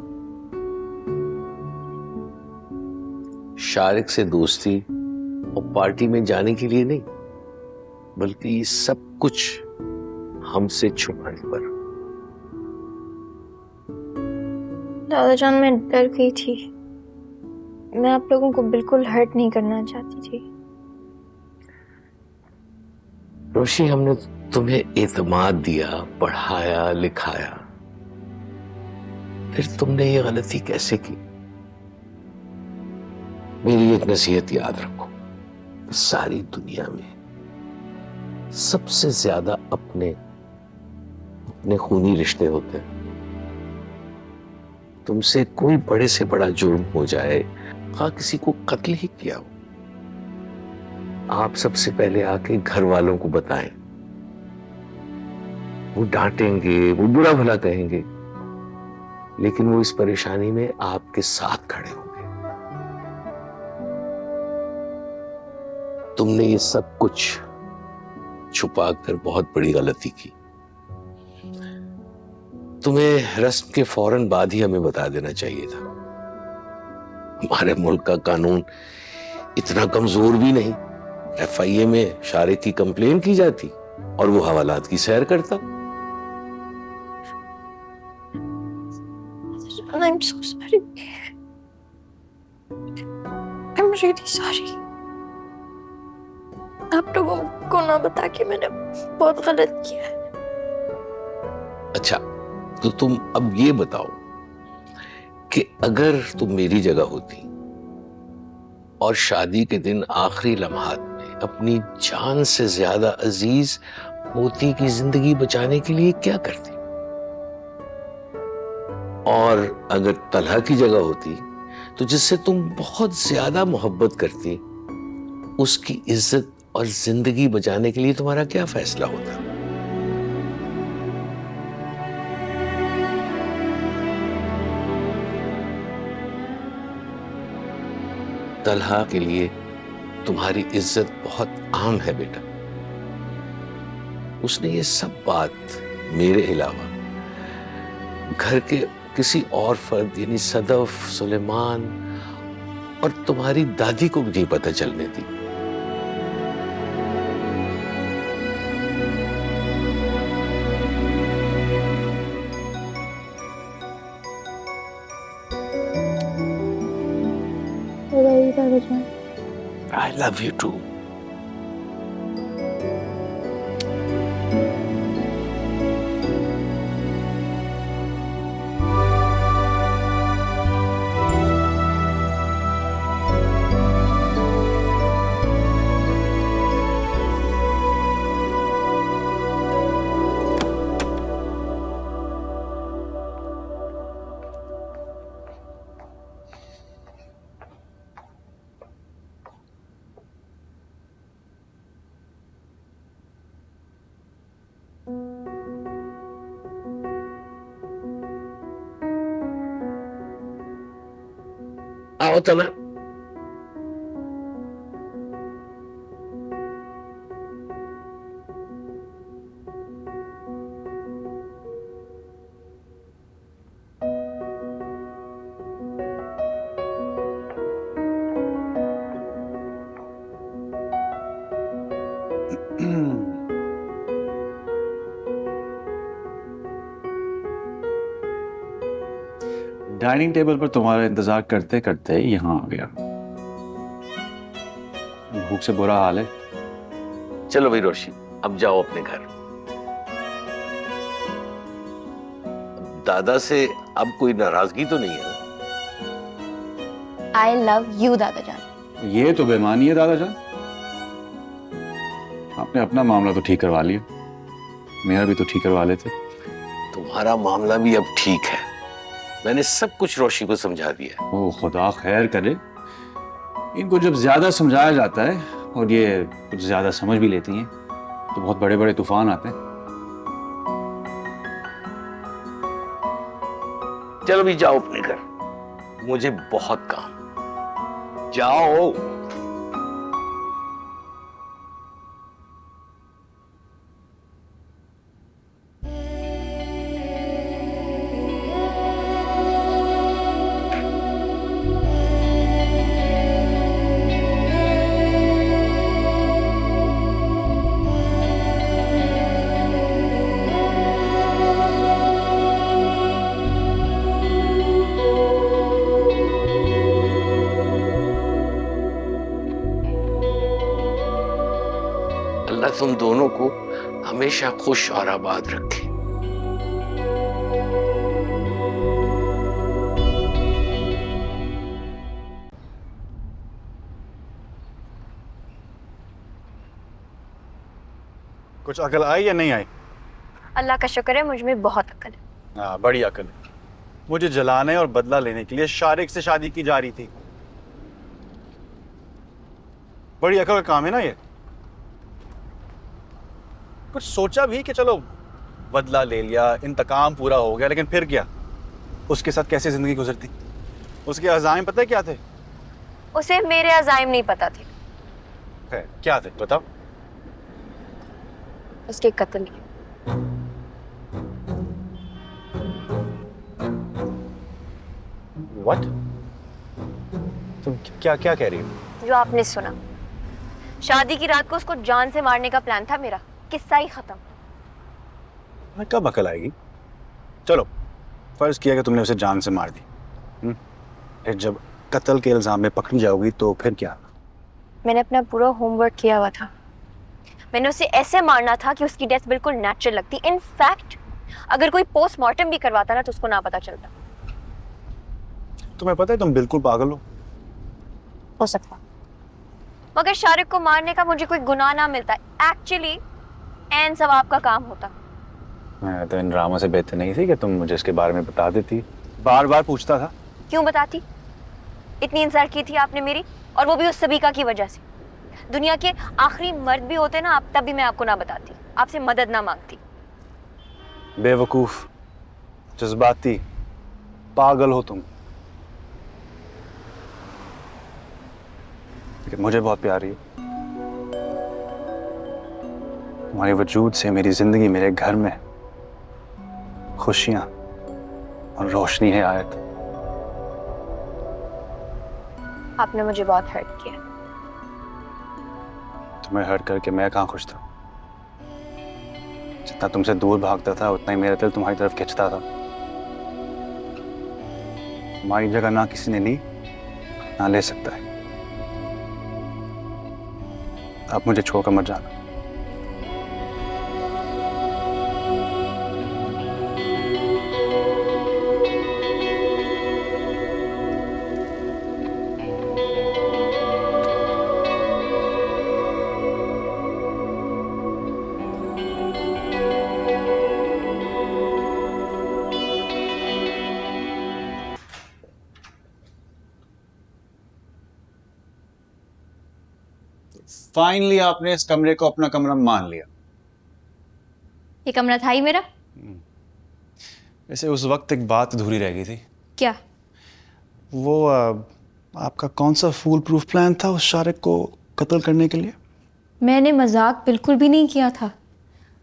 शारिक से दोस्ती और पार्टी में जाने के लिए नहीं, बल्कि ये सब कुछ हमसे छुपाने पर। दादाजान, मैं डर गई थी। मैं आप लोगों को बिल्कुल हर्ट नहीं करना चाहती थी। रोशी, हमने तुम्हें एतमाद दिया, पढ़ाया, लिखाया, फिर तुमने ये गलती कैसे की? मेरी एक नसीहत याद रखो, सारी दुनिया में सबसे ज्यादा अपने खूनी रिश्ते होते हैं। तुमसे कोई बड़े से बड़ा जुर्म हो जाए, हाँ किसी को कत्ल ही किया हो, आप सबसे पहले आके घर वालों को बताएं। वो डांटेंगे, वो बुरा भला कहेंगे, लेकिन वो इस परेशानी में आपके साथ खड़े होंगे। तुमने ये सब कुछ छुपाकर बहुत बड़ी गलती की। तुम्हें रस्म के फौरन बाद ही हमें बता देना चाहिए था। हमारे मुल्क का कानून इतना कमजोर भी नहीं। एफआईए में शारिक की कंप्लेन की जाती और वो हवालात की सैर करता। I'm so sorry. I'm really sorry. आप लोगों को ना बता के मैंने बहुत गलत किया है। अच्छा, तो तुम अब ये बताओ कि अगर तुम मेरी जगह होती और शादी के दिन आखिरी लम्हात में अपनी जान से ज्यादा अजीज मोती की जिंदगी बचाने के लिए क्या करती? और अगर तलहा की जगह होती तो जिससे तुम बहुत ज्यादा मोहब्बत करती, उसकी इज्जत और जिंदगी बचाने के लिए तुम्हारा क्या फैसला होता? तलहा के लिए तुम्हारी इज्जत बहुत आम है बेटा। उसने ये सब बात मेरे अलावा घर के किसी और फर्द यानी सदफ, सुलेमान और तुम्हारी दादी को भी नहीं पता चलने दी। I love you too. आओ तला। डाइनिंग टेबल पर तुम्हारा इंतजार करते करते यहाँ आ गया। भूख से बुरा हाल है। चलो भाई रोशी, अब जाओ अपने घर। दादा से अब कोई नाराजगी तो नहीं है ना? आई लव यू दादा जान। ये तो बेईमानी है दादा जान। आपने अपना मामला तो ठीक करवा लिया, मेरा भी तो ठीक करवा लेते। तुम्हारा मामला भी अब ठीक है। मैंने सब कुछ रोशी को समझा दिया है। ओ खुदा खैर करे। इनको जब ज्यादा समझाया जाता है और ये कुछ ज्यादा समझ भी लेती हैं तो बहुत बड़े बड़े तूफान आते हैं। चलो भी जाओ अपने घर, मुझे बहुत काम। जाओ। अल्लाह तुम दोनों को हमेशा खुश और आबाद रखे। कुछ अकल आई या नहीं आई? अल्लाह का शुक्र है मुझ में बहुत अक्ल है। हाँ, बड़ी अकल है। मुझे जलाने और बदला लेने के लिए शारिक से शादी की जा रही थी। बड़ी अकल का काम है ना ये। कुछ सोचा भी कि चलो बदला ले लिया, इंतकाम पूरा हो गया, लेकिन फिर क्या? उसके साथ कैसे जिंदगी गुजरती? उसके अज़ाइम पता है क्या थे? उसे मेरे अज़ाइम नहीं पता थे। क्या थे बताओ? उसके कत्ल के। व्हाट? तुम क्या क्या कह रही हो? जो आपने सुना, शादी की रात को उसको जान से मारने का प्लान था मेरा। किस्सा ही खत्म। मैं कब अकल आएगी? चलो फर्ज किया कि तुमने उसे जान से मार दी, फिर जब कत्ल के इल्जाम में पकड़ी जाओगी तो फिर क्या? मैंने अपना पूरा होमवर्क किया हुआ था। मैंने उसे ऐसे मारना था कि उसकी डेथ बिल्कुल नेचुरल लगती। इनफैक्ट अगर कोई पोस्टमार्टम भी करवाता ना तो उसको ना पता चलता। तुम्हें पता है तुम बिल्कुल पागल हो सकता, मगर शारिक को मारने का मुझे कोई गुनाह ना मिलता। एक्चुअली एन सवाब का काम होता। मैं तो इन ड्रामों से बेहतर नहीं थी कि तुम मुझे इसके बारे में बता देती। बार बार पूछता था। क्यों बताती? इतनी इंसल्ट की थी आपने मेरी, और वो भी उस सबीका की वजह से। दुनिया के आखिरी मर्द भी होते ना आप, तब भी मैं आपको ना बताती, आपसे मदद ना मांगती। बेवकूफ, जज्बाती, पागल हो तुम। लेकिन मुझे बहुत प्यारी हो। तुम्हारे वजूद से मेरी जिंदगी, मेरे घर में खुशियां और रोशनी है आयत। आपने मुझे बहुत हर्ट किया। तुम्हें हर्ट करके मैं कहाँ खुश था? जितना तुमसे दूर भागता था उतना ही मेरा दिल तुम्हारी तरफ खिंचता था। तुम्हारी जगह ना किसी ने ली, ना ले सकता है। अब मुझे छोड़कर मत जाना। फाइनली आपने इस कमरे को अपना कमरा मान लिया। ये कमरा था ही मेरा। वैसे उस वक्त एक बात अधूरी रह गई थी। क्या? वो आपका कौन सा फूल प्रूफ प्लान था उस शारिक को कत्ल करने के लिए? मैंने मजाक बिल्कुल भी नहीं किया था।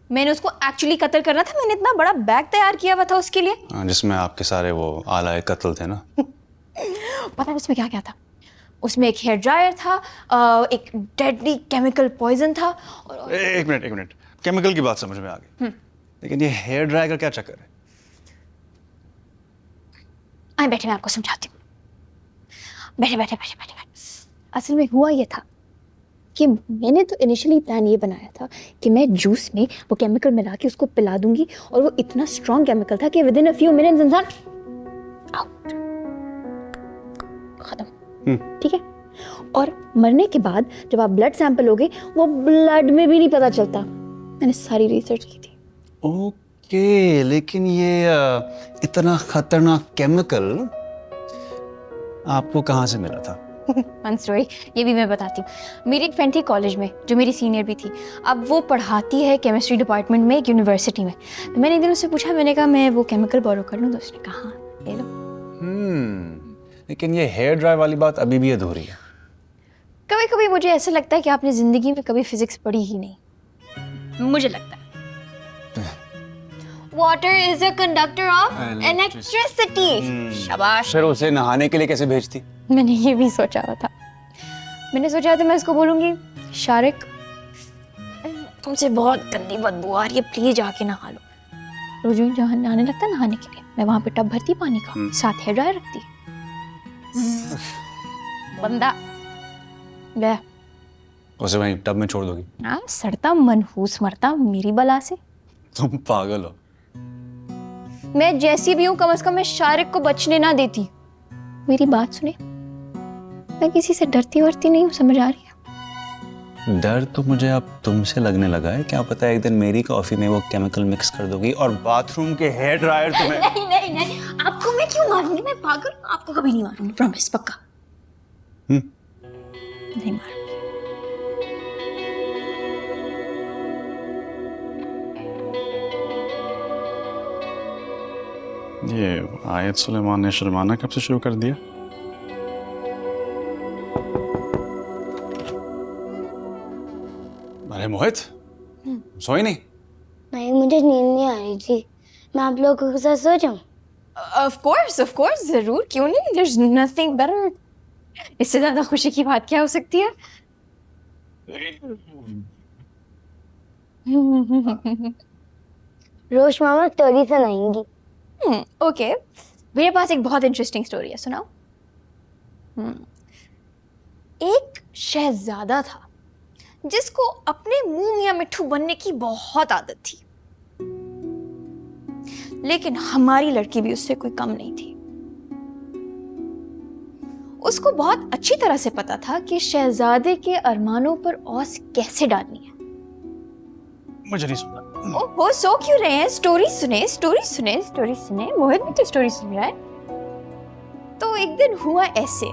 मैंने उसको एक्चुअली कत्ल करना था। मैंने इतना बड़ा बैग तैयार किया हुआ था उसके लिए। जिसमें आपके सारे वो आला कत्ल थे ना। पता है उसमें क्या क्या था? उसमें एक हेयर ड्रायर था, एक डेडली केमिकल पॉइजन था और एक मिनट, केमिकल की बात समझ में आ गई, लेकिन ये हेयर ड्रायर का क्या चक्कर है? आए बैठे, मैं आपको समझाती हूँ। बैठे। असल में हुआ ये था, कि मैंने तो इनिशियली प्लान ये बनाया था कि मैं जूस में वो केमिकल मिला के उसको पिला दूंगी, और वो इतना स्ट्रॉन्ग केमिकल था कि with in a few minutes इंसान आउट, खत्म। ठीक है, और मरने के बाद जब आप ब्लड सैंपल लोगे वो ब्लड में भी नहीं पता चलता। मैंने सारी रिसर्च की थी। ओके, लेकिन ये इतना खतरनाक केमिकल आपको कहाँ से मिला था? फन स्टोरी, ये भी मैं बताती हूँ। मेरी एक फ्रेंड थी कॉलेज में जो मेरी सीनियर भी थी। अब वो पढ़ाती है केमिस्ट्री डिपार्टमेंट में एक यूनिवर्सिटी में। तो मैंने एक दिन उससे पूछा, मैंने कहा मैं वो केमिकल बोरो कर लूँ, तो उसने कहा हाँ ले लो। लेकिन ये हेयर ड्राई वाली बात अभी भी अधूरी है। कभी कभी मुझे ऐसा लगता है कि आपने जिंदगी में कभी फिजिक्स पढ़ी ही नहीं, मुझे लगता है। Water is a conductor of electricity. शाबाश। फिर उसे नहाने के लिए कैसे भेजती? मैंने ये भी सोचा हुआ था। मैंने सोचा था मैं इसको बोलूंगी, शारिक तुमसे बहुत गंदी बदबू आ रही है, प्लीज जाके नहा लो। रोज जहाँ नहाने लगता नहाने के लिए, मैं वहां पे टब भरती पानी का, साथ हेयर ड्रायर रखती। बंदा गया। उसे वहीं टब में छोड़ दोगी? हाँ, सड़ता मनहूस मरता मेरी बला से। तुम पागल हो। मैं जैसी भी हूँ, कम से कम मैं शारिक को बचने ना देती। मेरी बात सुने, मैं किसी से डरती वरती नहीं हूँ, समझ आ रही है? डर तो मुझे अब तुमसे लगने लगा है। क्या पता एक दिन मेरी कॉफी में वो केमिकल मिक्स कर दोगी और बाथरूम के हेयर ड्रायर तुम्हें। नहीं नहीं नहीं, आपको मैं क्यों मारूंगी? मैं पागल हूँ? आपको कभी नहीं मारूंगी, प्रॉमिस, पक्का। नहीं मारूंगी। ये आयत सुलेमान ने शर्माना कब से शुरू कर दिया? अरे मोहित, सोई नहीं? नहीं, मुझे नींद नहीं आ रही थी। मैं आप लोगों के साथ सो जाऊं? ऑफ कोर्स, जरूर, क्यों नहीं। There's nothing better। इससे ज्यादा खुशी की बात क्या हो सकती है? रोश मामा स्टोरी सुनाएंगी। ओके, मेरे पास एक बहुत इंटरेस्टिंग स्टोरी है, सुनाओ। एक शहजादा था जिसको अपने मुंह मियां मिट्ठू बनने की बहुत आदत थी, लेकिन हमारी लड़की भी उससे कोई कम नहीं थी। उसको बहुत अच्छी तरह से पता था कि शहजादे के अरमानों पर औस कैसे डालनी है। मुझे नहीं सुनना। ओहो, सो क्यों रहे हैं? स्टोरी सुने। मोहित भी तो स्टोरी सुन रहा है। तो एक दिन हुआ ऐसे।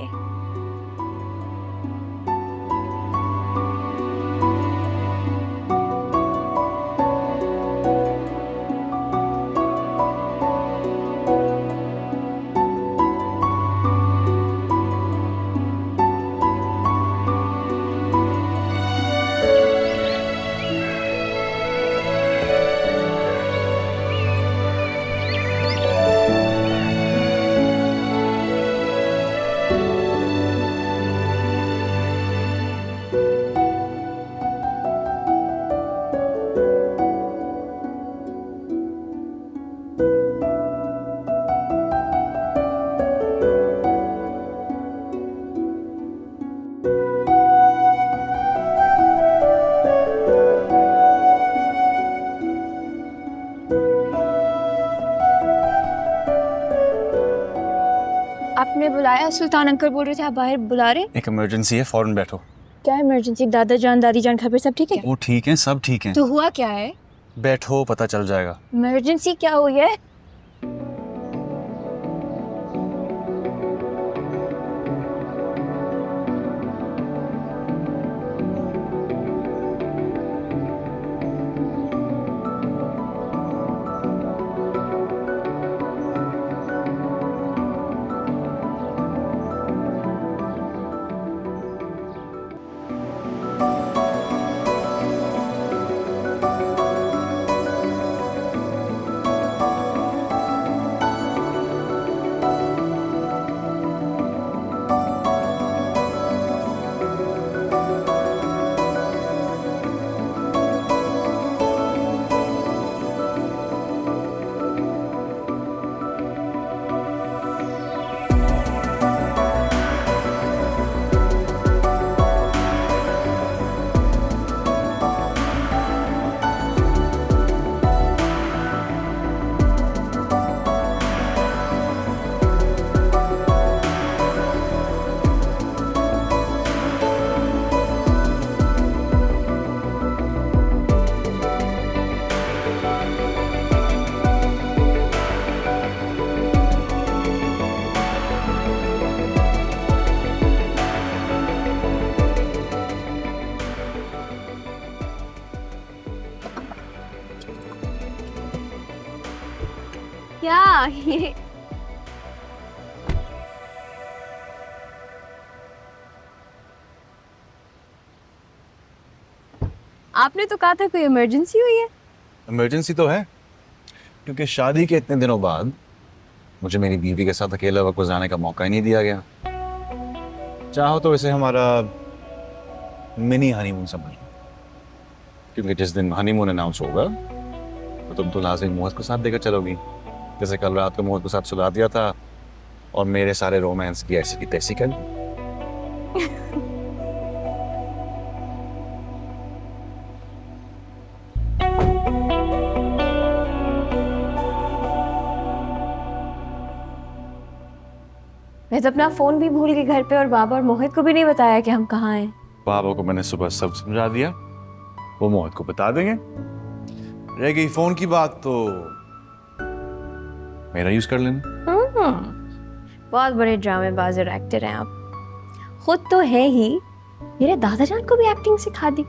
आपने बुलाया? सुल्तान अंकल बोल रहे थे आप बाहर बुला रहे। एक इमरजेंसी है, फौरन बैठो। क्या इमरजेंसी? दादा जान दादी जान घर पे सब ठीक है? वो ठीक है, सब ठीक है। तो हुआ क्या है? बैठो, पता चल जाएगा। इमरजेंसी क्या हुई है? हाँ ये आपने तो कहा था कोई इमरजेंसी हुई है। इमरजेंसी तो है, क्योंकि शादी के इतने दिनों बाद मुझे मेरी बीवी के साथ अकेला वक्त गुजारने का मौका ही नहीं दिया गया। चाहो तो इसे हमारा मिनी हनीमून समझ लो, क्योंकि जिस दिन हनीमून अनाउंस होगा तो तुम तो लाजिम मोहत को साथ देकर चलोगी, जैसे कल रात को मोहत को साथ सुला दिया था और मेरे सारे रोमांस की ऐसी की तैसी कर दी। मैं तो अपना फोन भी भूल गई घर पे और बाबा और मोहित को भी नहीं बताया कि हम कहाँ हैं। बाबा को मैंने सुबह सब समझा दिया, वो मोहित को बता देंगे। रह गई फोन की बात तो मेरा यूज कर लेना। बहुत बड़े ड्रामेबाज और एक्टर हैं आप। खुद तो है ही, मेरे दादाजान को भी एक्टिंग सिखा दी।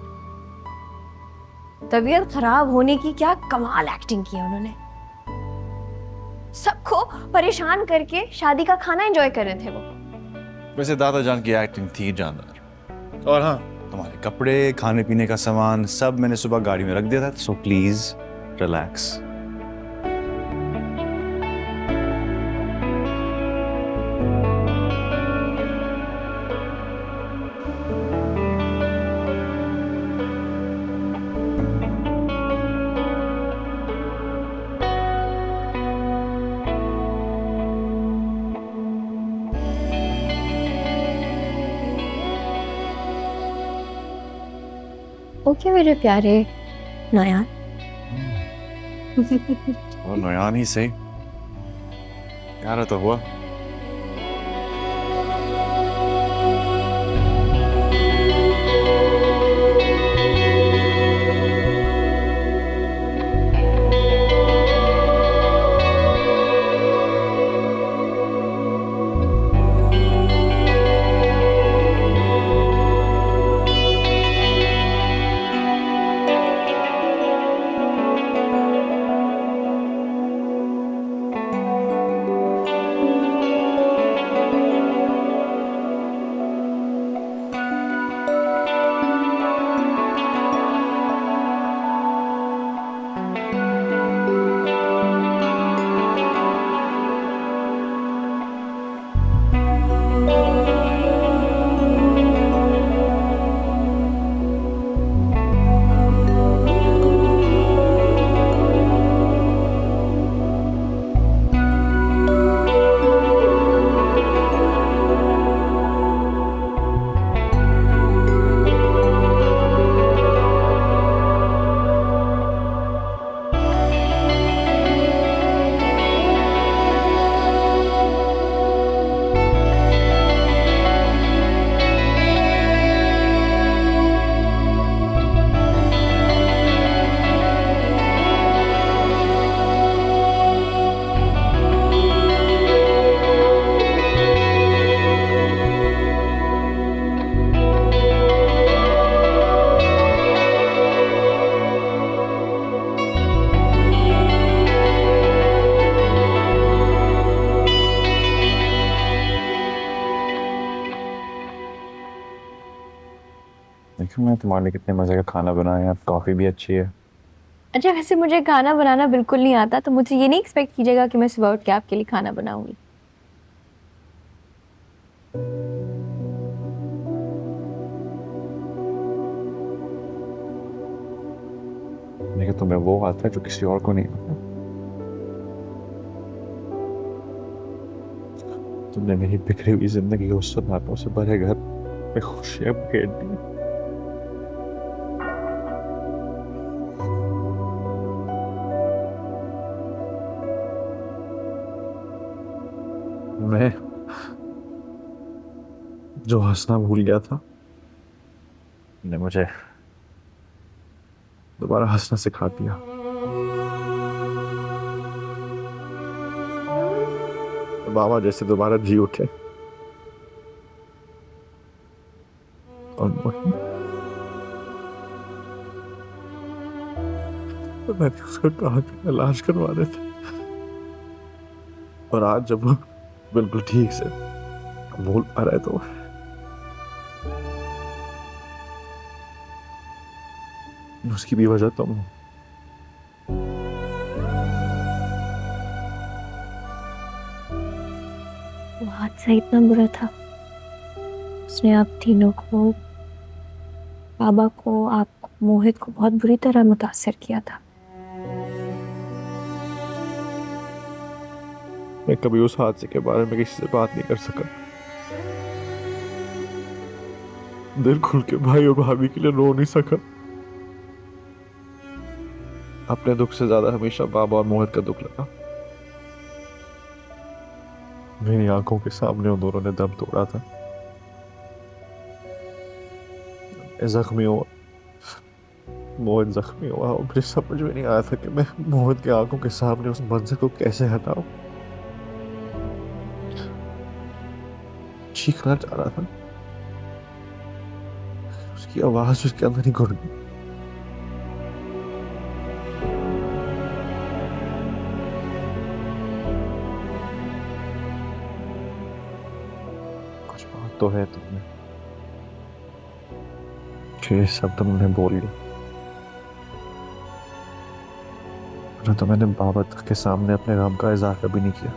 तबीयत खराब होने की क्या कमाल एक्टिंग की है उन्होंने। सबको परेशान करके शादी का खाना एंजॉय कर रहे थे वो। वैसे दादाजान की एक्टिंग थी जानदार। और हाँ, तुम्हारे कपड़े, खाने पीने का सामान सब मैंने सुबह गाड़ी में रख दिया था, सो प्लीज रिलैक्स। ओके मेरे प्यारे नयान। और नयान ही सही, प्यारा तो हुआ। देखो मैं तुम्हारे लिए कितने मजे का खाना बनाया, कॉफी भी अच्छी है। अच्छा वैसे मुझे खाना बनाना बिल्कुल नहीं आता, तो मुझे ये नहीं एक्सपेक्ट कीजिएगा कि मैं सुबह उठ के आपके लिए खाना बनाऊंगी। लेकिन तुम्हें वो आता है जो किसी और को नहीं आता। तुमने मेरी बिखरी हुई जिंदगी को सन्नाटों से भरे घर में खुशियां बिखेर दी। मैं जो हंसना भूल गया था, ने मुझे दोबारा हंसना सिखा दिया। बाबा जैसे दोबारा जी उठे और मैंने उसका कहा कि इलाज करवा रहे थे, और आज जब वो बिल्कुल ठीक से बोल पा रहा है तो उसकी भी वजह तुम हो। वो हादसा इतना बुरा था, उसने आप तीनों को, बाबा को, आपको, मोहित को बहुत बुरी तरह मुतासर किया था। मैं कभी उस हादसे के बारे में किसी से बात नहीं कर सका। दिल खुल के भाई और भाभी के लिए रो नहीं सका। अपने दुख से ज्यादा हमेशा बाबा और मोहित का दुख लगा। मेरी आंखों के सामने उन दोनों ने दम तोड़ा था। मैं जख्मी हुआ, मोहित जख्मी हुआ और मुझे समझ में नहीं आया था कि मैं मोहित के आंखों के सामने उस मंजर को कैसे हटाऊं। चीखना चाह रहा था, उसकी आवाज उसके अंदर ही घुट गई। कुछ बात तो है तुमने, ये सब तुमने बोल लिया, वरना तो मैंने बाबा तक के सामने अपने गम का इजहार कभी नहीं किया।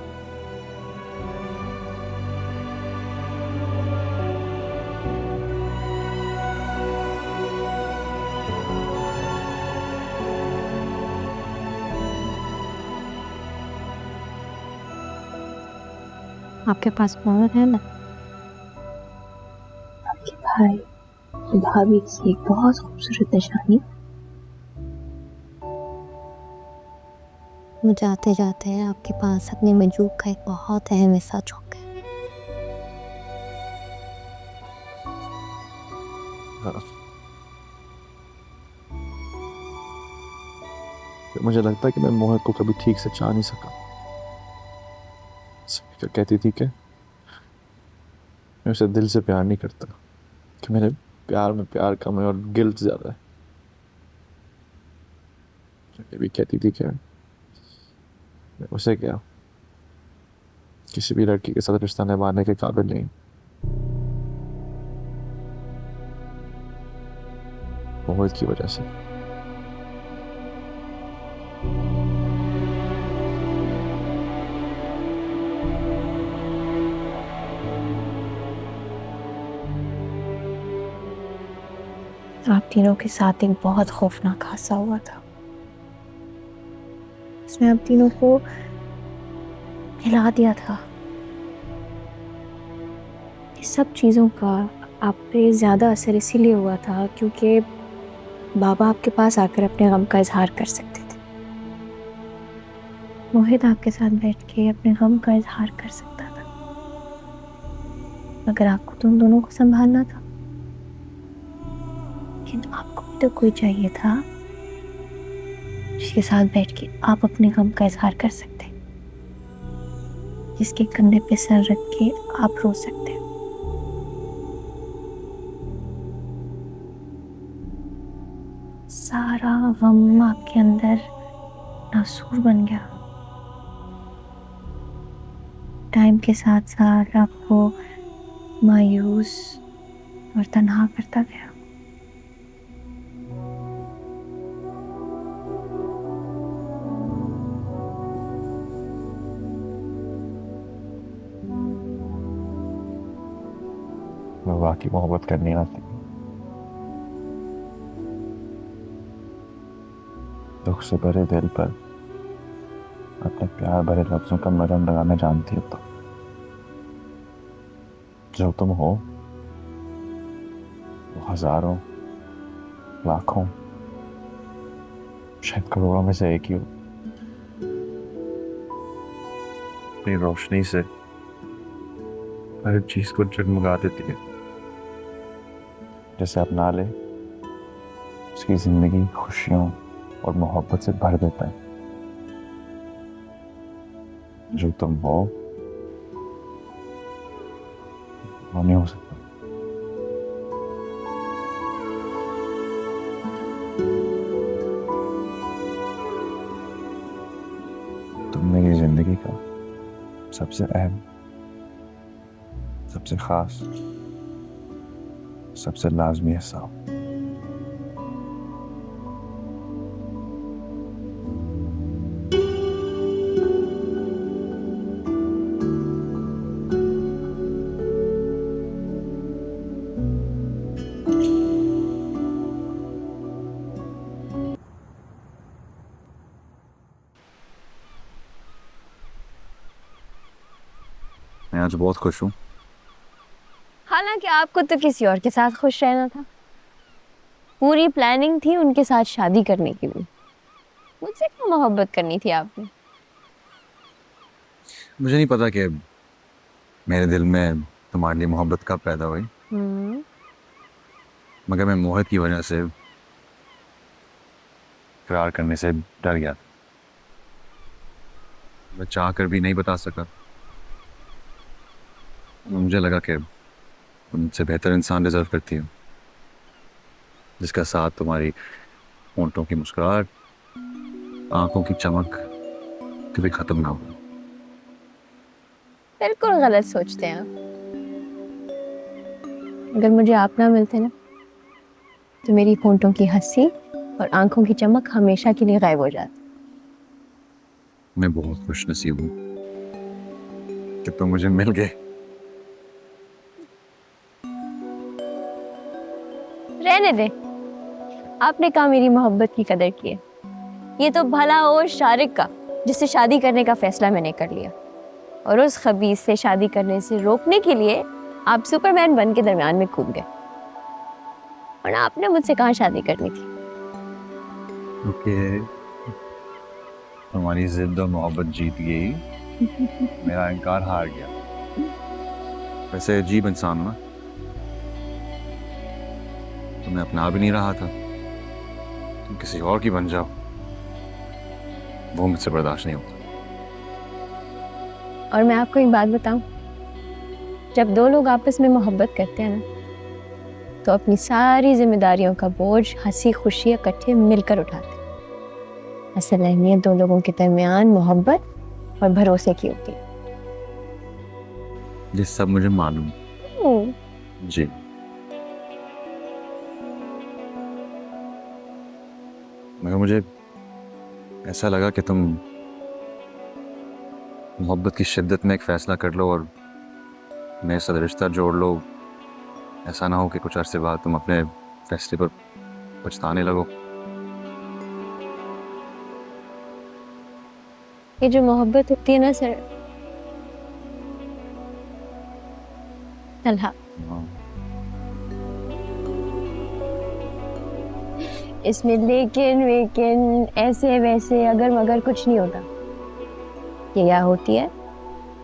आपके पास मोहर है ना? आपके भाई और भाभी की एक बहुत खूबसूरत निशानी। वो जाते जाते आपके पास अपने मजूब का एक बहुत अहम हिस्सा छोड़ गए। हाँ। मुझे लगता है कि मैं मोहित को कभी ठीक से चाह नहीं सका। क्या कहती थी कि मैं उसे दिल से प्यार नहीं करता, कि मेरे प्यार में प्यार कम है और गिल्ट ज्यादा है। ये भी कहती थी कि मैं उसे क्या किसी भी लड़की के साथ रिश्ता निभाने के काबिल नहीं। मोहित की वजह से। आप तीनों के साथ एक बहुत खौफनाक हादसा हुआ था। इसने आप तीनों को हिला दिया था। इस सब चीज़ों का आप पे ज़्यादा असर इसीलिए हुआ था क्योंकि बाबा आपके पास आकर अपने गम का इजहार कर सकते थे। मोहित आपके साथ बैठ के अपने गम का इजहार कर सकता था, मगर आपको तुम दोनों को संभालना था। लेकिन आपको भी तो कोई चाहिए था जिसके साथ बैठ के आप अपने गम का इजहार कर सकते, जिसके कंधे पे सर रख के आप रो सकते। सारा गम आपके अंदर नासूर बन गया। टाइम के साथ साथ आपको मायूस और तन्हा करता गया। मैं वाकई मोहब्बत करनी आती, दुख से भरे दिल पर अपने प्यार भरे लफ्जों का मरहम लगाना जानती हो तो जो तुम हो वो हजारों, लाखों, शायद करोड़ों में से एक ही हो। अपनी रोशनी से हर चीज को जगमगा देती है। जैसे अपना ले उसकी जिंदगी खुशियों और मोहब्बत से भर देता है। जो तुम हो वो नहीं हो सकता। तुम मेरी जिंदगी का सबसे अहम, सबसे खास, सबसे लाजमी हिस्सा हो। मैं आज बहुत खुश हूँ। हालांकि आपको तो किसी और के साथ खुश रहना था। पूरी प्लानिंग थी उनके साथ शादी करने की भी। मुझसे क्यों मोहब्बत करनी थी आपने? मुझे नहीं पता कि मेरे दिल में तुम्हारे लिए मोहब्बत कब पैदा हुई, मगर मैं मोहित की वजह से इकरार करने से डर गया था। मैं चाह कर भी नहीं बता सका। मुझे लगा कि उनसे बेहतर इंसान डिजर्व करती हूँ, जिसका साथ तुम्हारी होंठों की मुस्कुराहट, आंखों की चमक कभी खत्म ना हो। बिल्कुल गलत सोचते हैं आप। अगर मुझे आप ना मिलते ना तो मेरी होंठों की हंसी और आंखों की चमक हमेशा के लिए गायब हो जाती। मैं बहुत खुश नसीब हूँ कि तुम मुझे मिल गए। रहने दे, आपने कहा मेरी मोहब्बत की कदर की है। ये तो भला हो शारिक का, जिससे शादी करने का फैसला मैंने कर लिया, और उस खबीस से शादी करने से रोकने के लिए आप सुपरमैन बन के दरमियान में कूद गए। और आपने मुझसे कहाँ शादी करनी थी? ओके, तुम्हारी जिद और मोहब्बत जीत गई, मेरा इनकार हार गया। वैसे अजीब इंसान ना, तुम्हें अपना भी नहीं रहा था, तुम किसी और की बन जाओ, वो मुझसे बर्दाश्त नहीं होता। और मैं आपको एक बात बताऊं, जब दो लोग आपस में मोहब्बत करते हैं ना, तो अपनी सारी जिम्मेदारियों का बोझ हंसी खुशी इकट्ठे मिलकर उठाते हैं। असल अहमियत दो लोगों के दरमियान मोहब्बत और भरोसे की होती है। ये सब मुझे मालूम जी। मगर मुझे ऐसा लगा कि तुम मोहब्बत की शिद्दत में एक फैसला कर लो और मेरे साथ रिश्ता जोड़ लो। ऐसा ना हो कि कुछ अरसे बाद तुम अपने फैसले पर पछताने लगो। ये जो मोहब्बत होती है ना सर तलहा, इसमें लेकिन वेकिन ऐसे वैसे अगर मगर कुछ नहीं होता। ये या होती है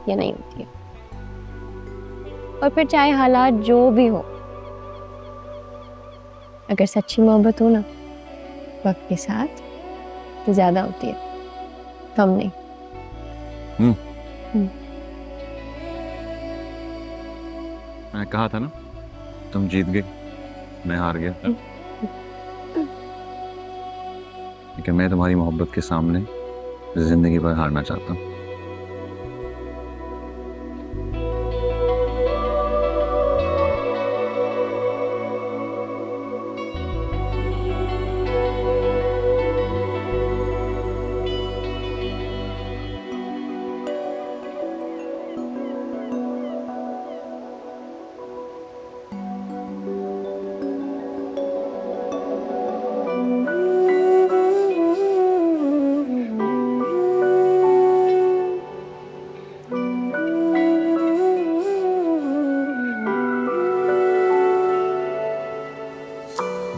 या नहीं होती है, और फिर चाहे हालात जो भी हो, अगर सच्ची मोहब्बत हो ना, वक्त के साथ तो ज्यादा होती है, कम नहीं। मैंने कहा था ना, तुम जीत गई, मैं हार गया। लेकिन मैं तुम्हारी मोहब्बत के सामने जिंदगी भर हारना चाहता हूँ।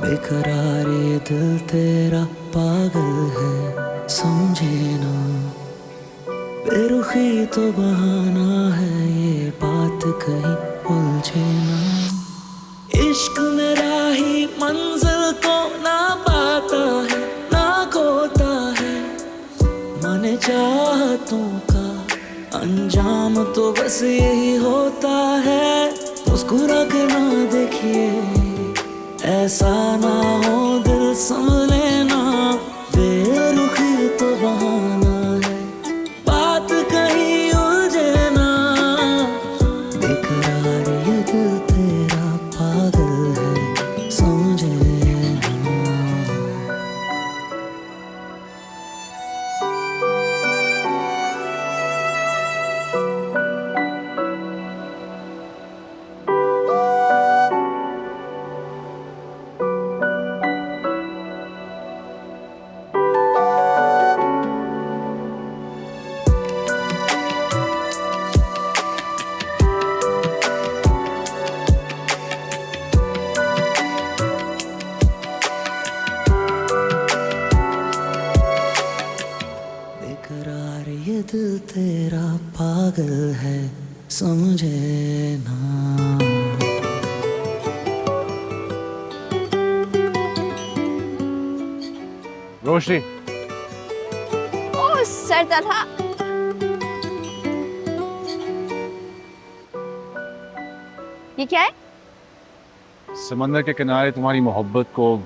बेकरार ये दिल तेरा पागल है, समझे ना। बेरुखी तो बहाना है, ये बात कहीं उलझे ना। इश्क मेरा ही मंजिल को ना पाता है, ना खोता है। मन चाहतों का अंजाम तो बस यही होता है। मुस्कुरा के ना देखिए, ऐसा ना हो दिल संभले ना। बेरुखी तो बहाना है, बात कहीं उलझे तेरा पागल है समझे ना। रोशनी, ओ सर तलहा, ये क्या है? समंदर के किनारे तुम्हारी मोहब्बत को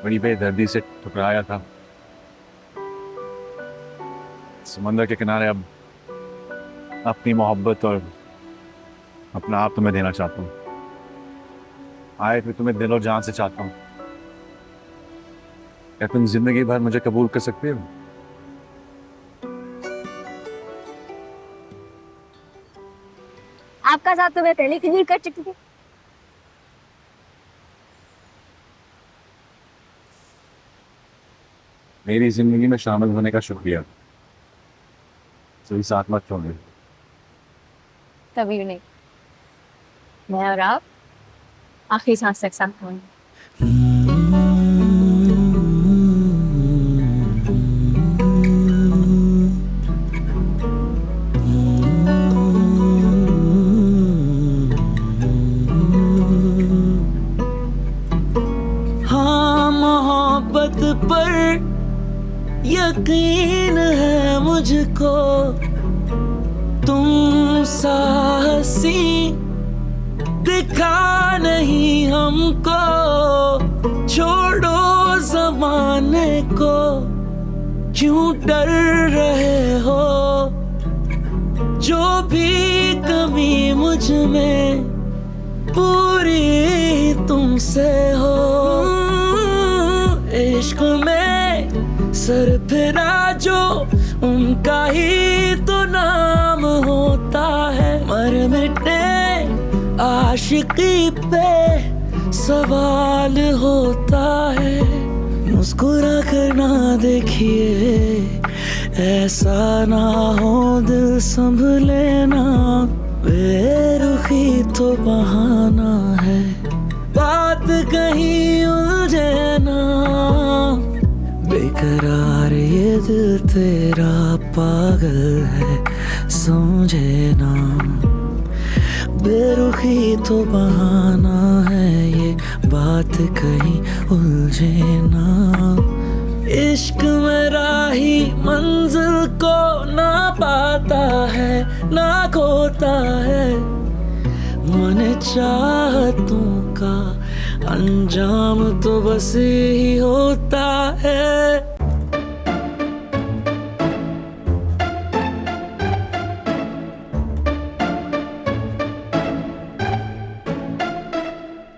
बड़ी बेदर्दी से ठुकराया था। समंदर के किनारे अब अपनी मोहब्बत और अपना आप तुम्हें देना चाहता हूँ। आए मैं तुम्हें दिल और जान से चाहता हूँ। क्या तुम जिंदगी भर मुझे कबूल कर सकते हो? आपका साथ तो मैं पहले कबूल कर चुकी थी। मेरी जिंदगी में शामिल होने का शुक्रिया। सही साथ मत छोड़ो। कभी भी नहीं। मैं और आप आखिरी सांस तक साथ होंगे। हाँ मोहब्बत पर यकीन है मुझको, तुम साहसी दिखा नहीं हमको। छोड़ो जमाने को, क्यों डर रहे हो? जो भी कमी मुझ में पूरी तुमसे हो। इश्क में सर फिरा जो उनका ही तो नाम होता है। मर मिटे आशिकी पे सवाल होता है। मुस्कुरा कर ना देखिए, ऐसा ना हो दिल संभले ना। बेरुखी तो बहाना है, बात कहीं उलझे ना। बेकरार ये दिल तेरा पागल है समझे ना। बेरुखी तो बहाना है, ये बात कहीं उलझे ना। इश्क मेरा ही मंजिल को ना पाता है ना खोता है। मन चाहतों का अंजाम तो बस ही होता है।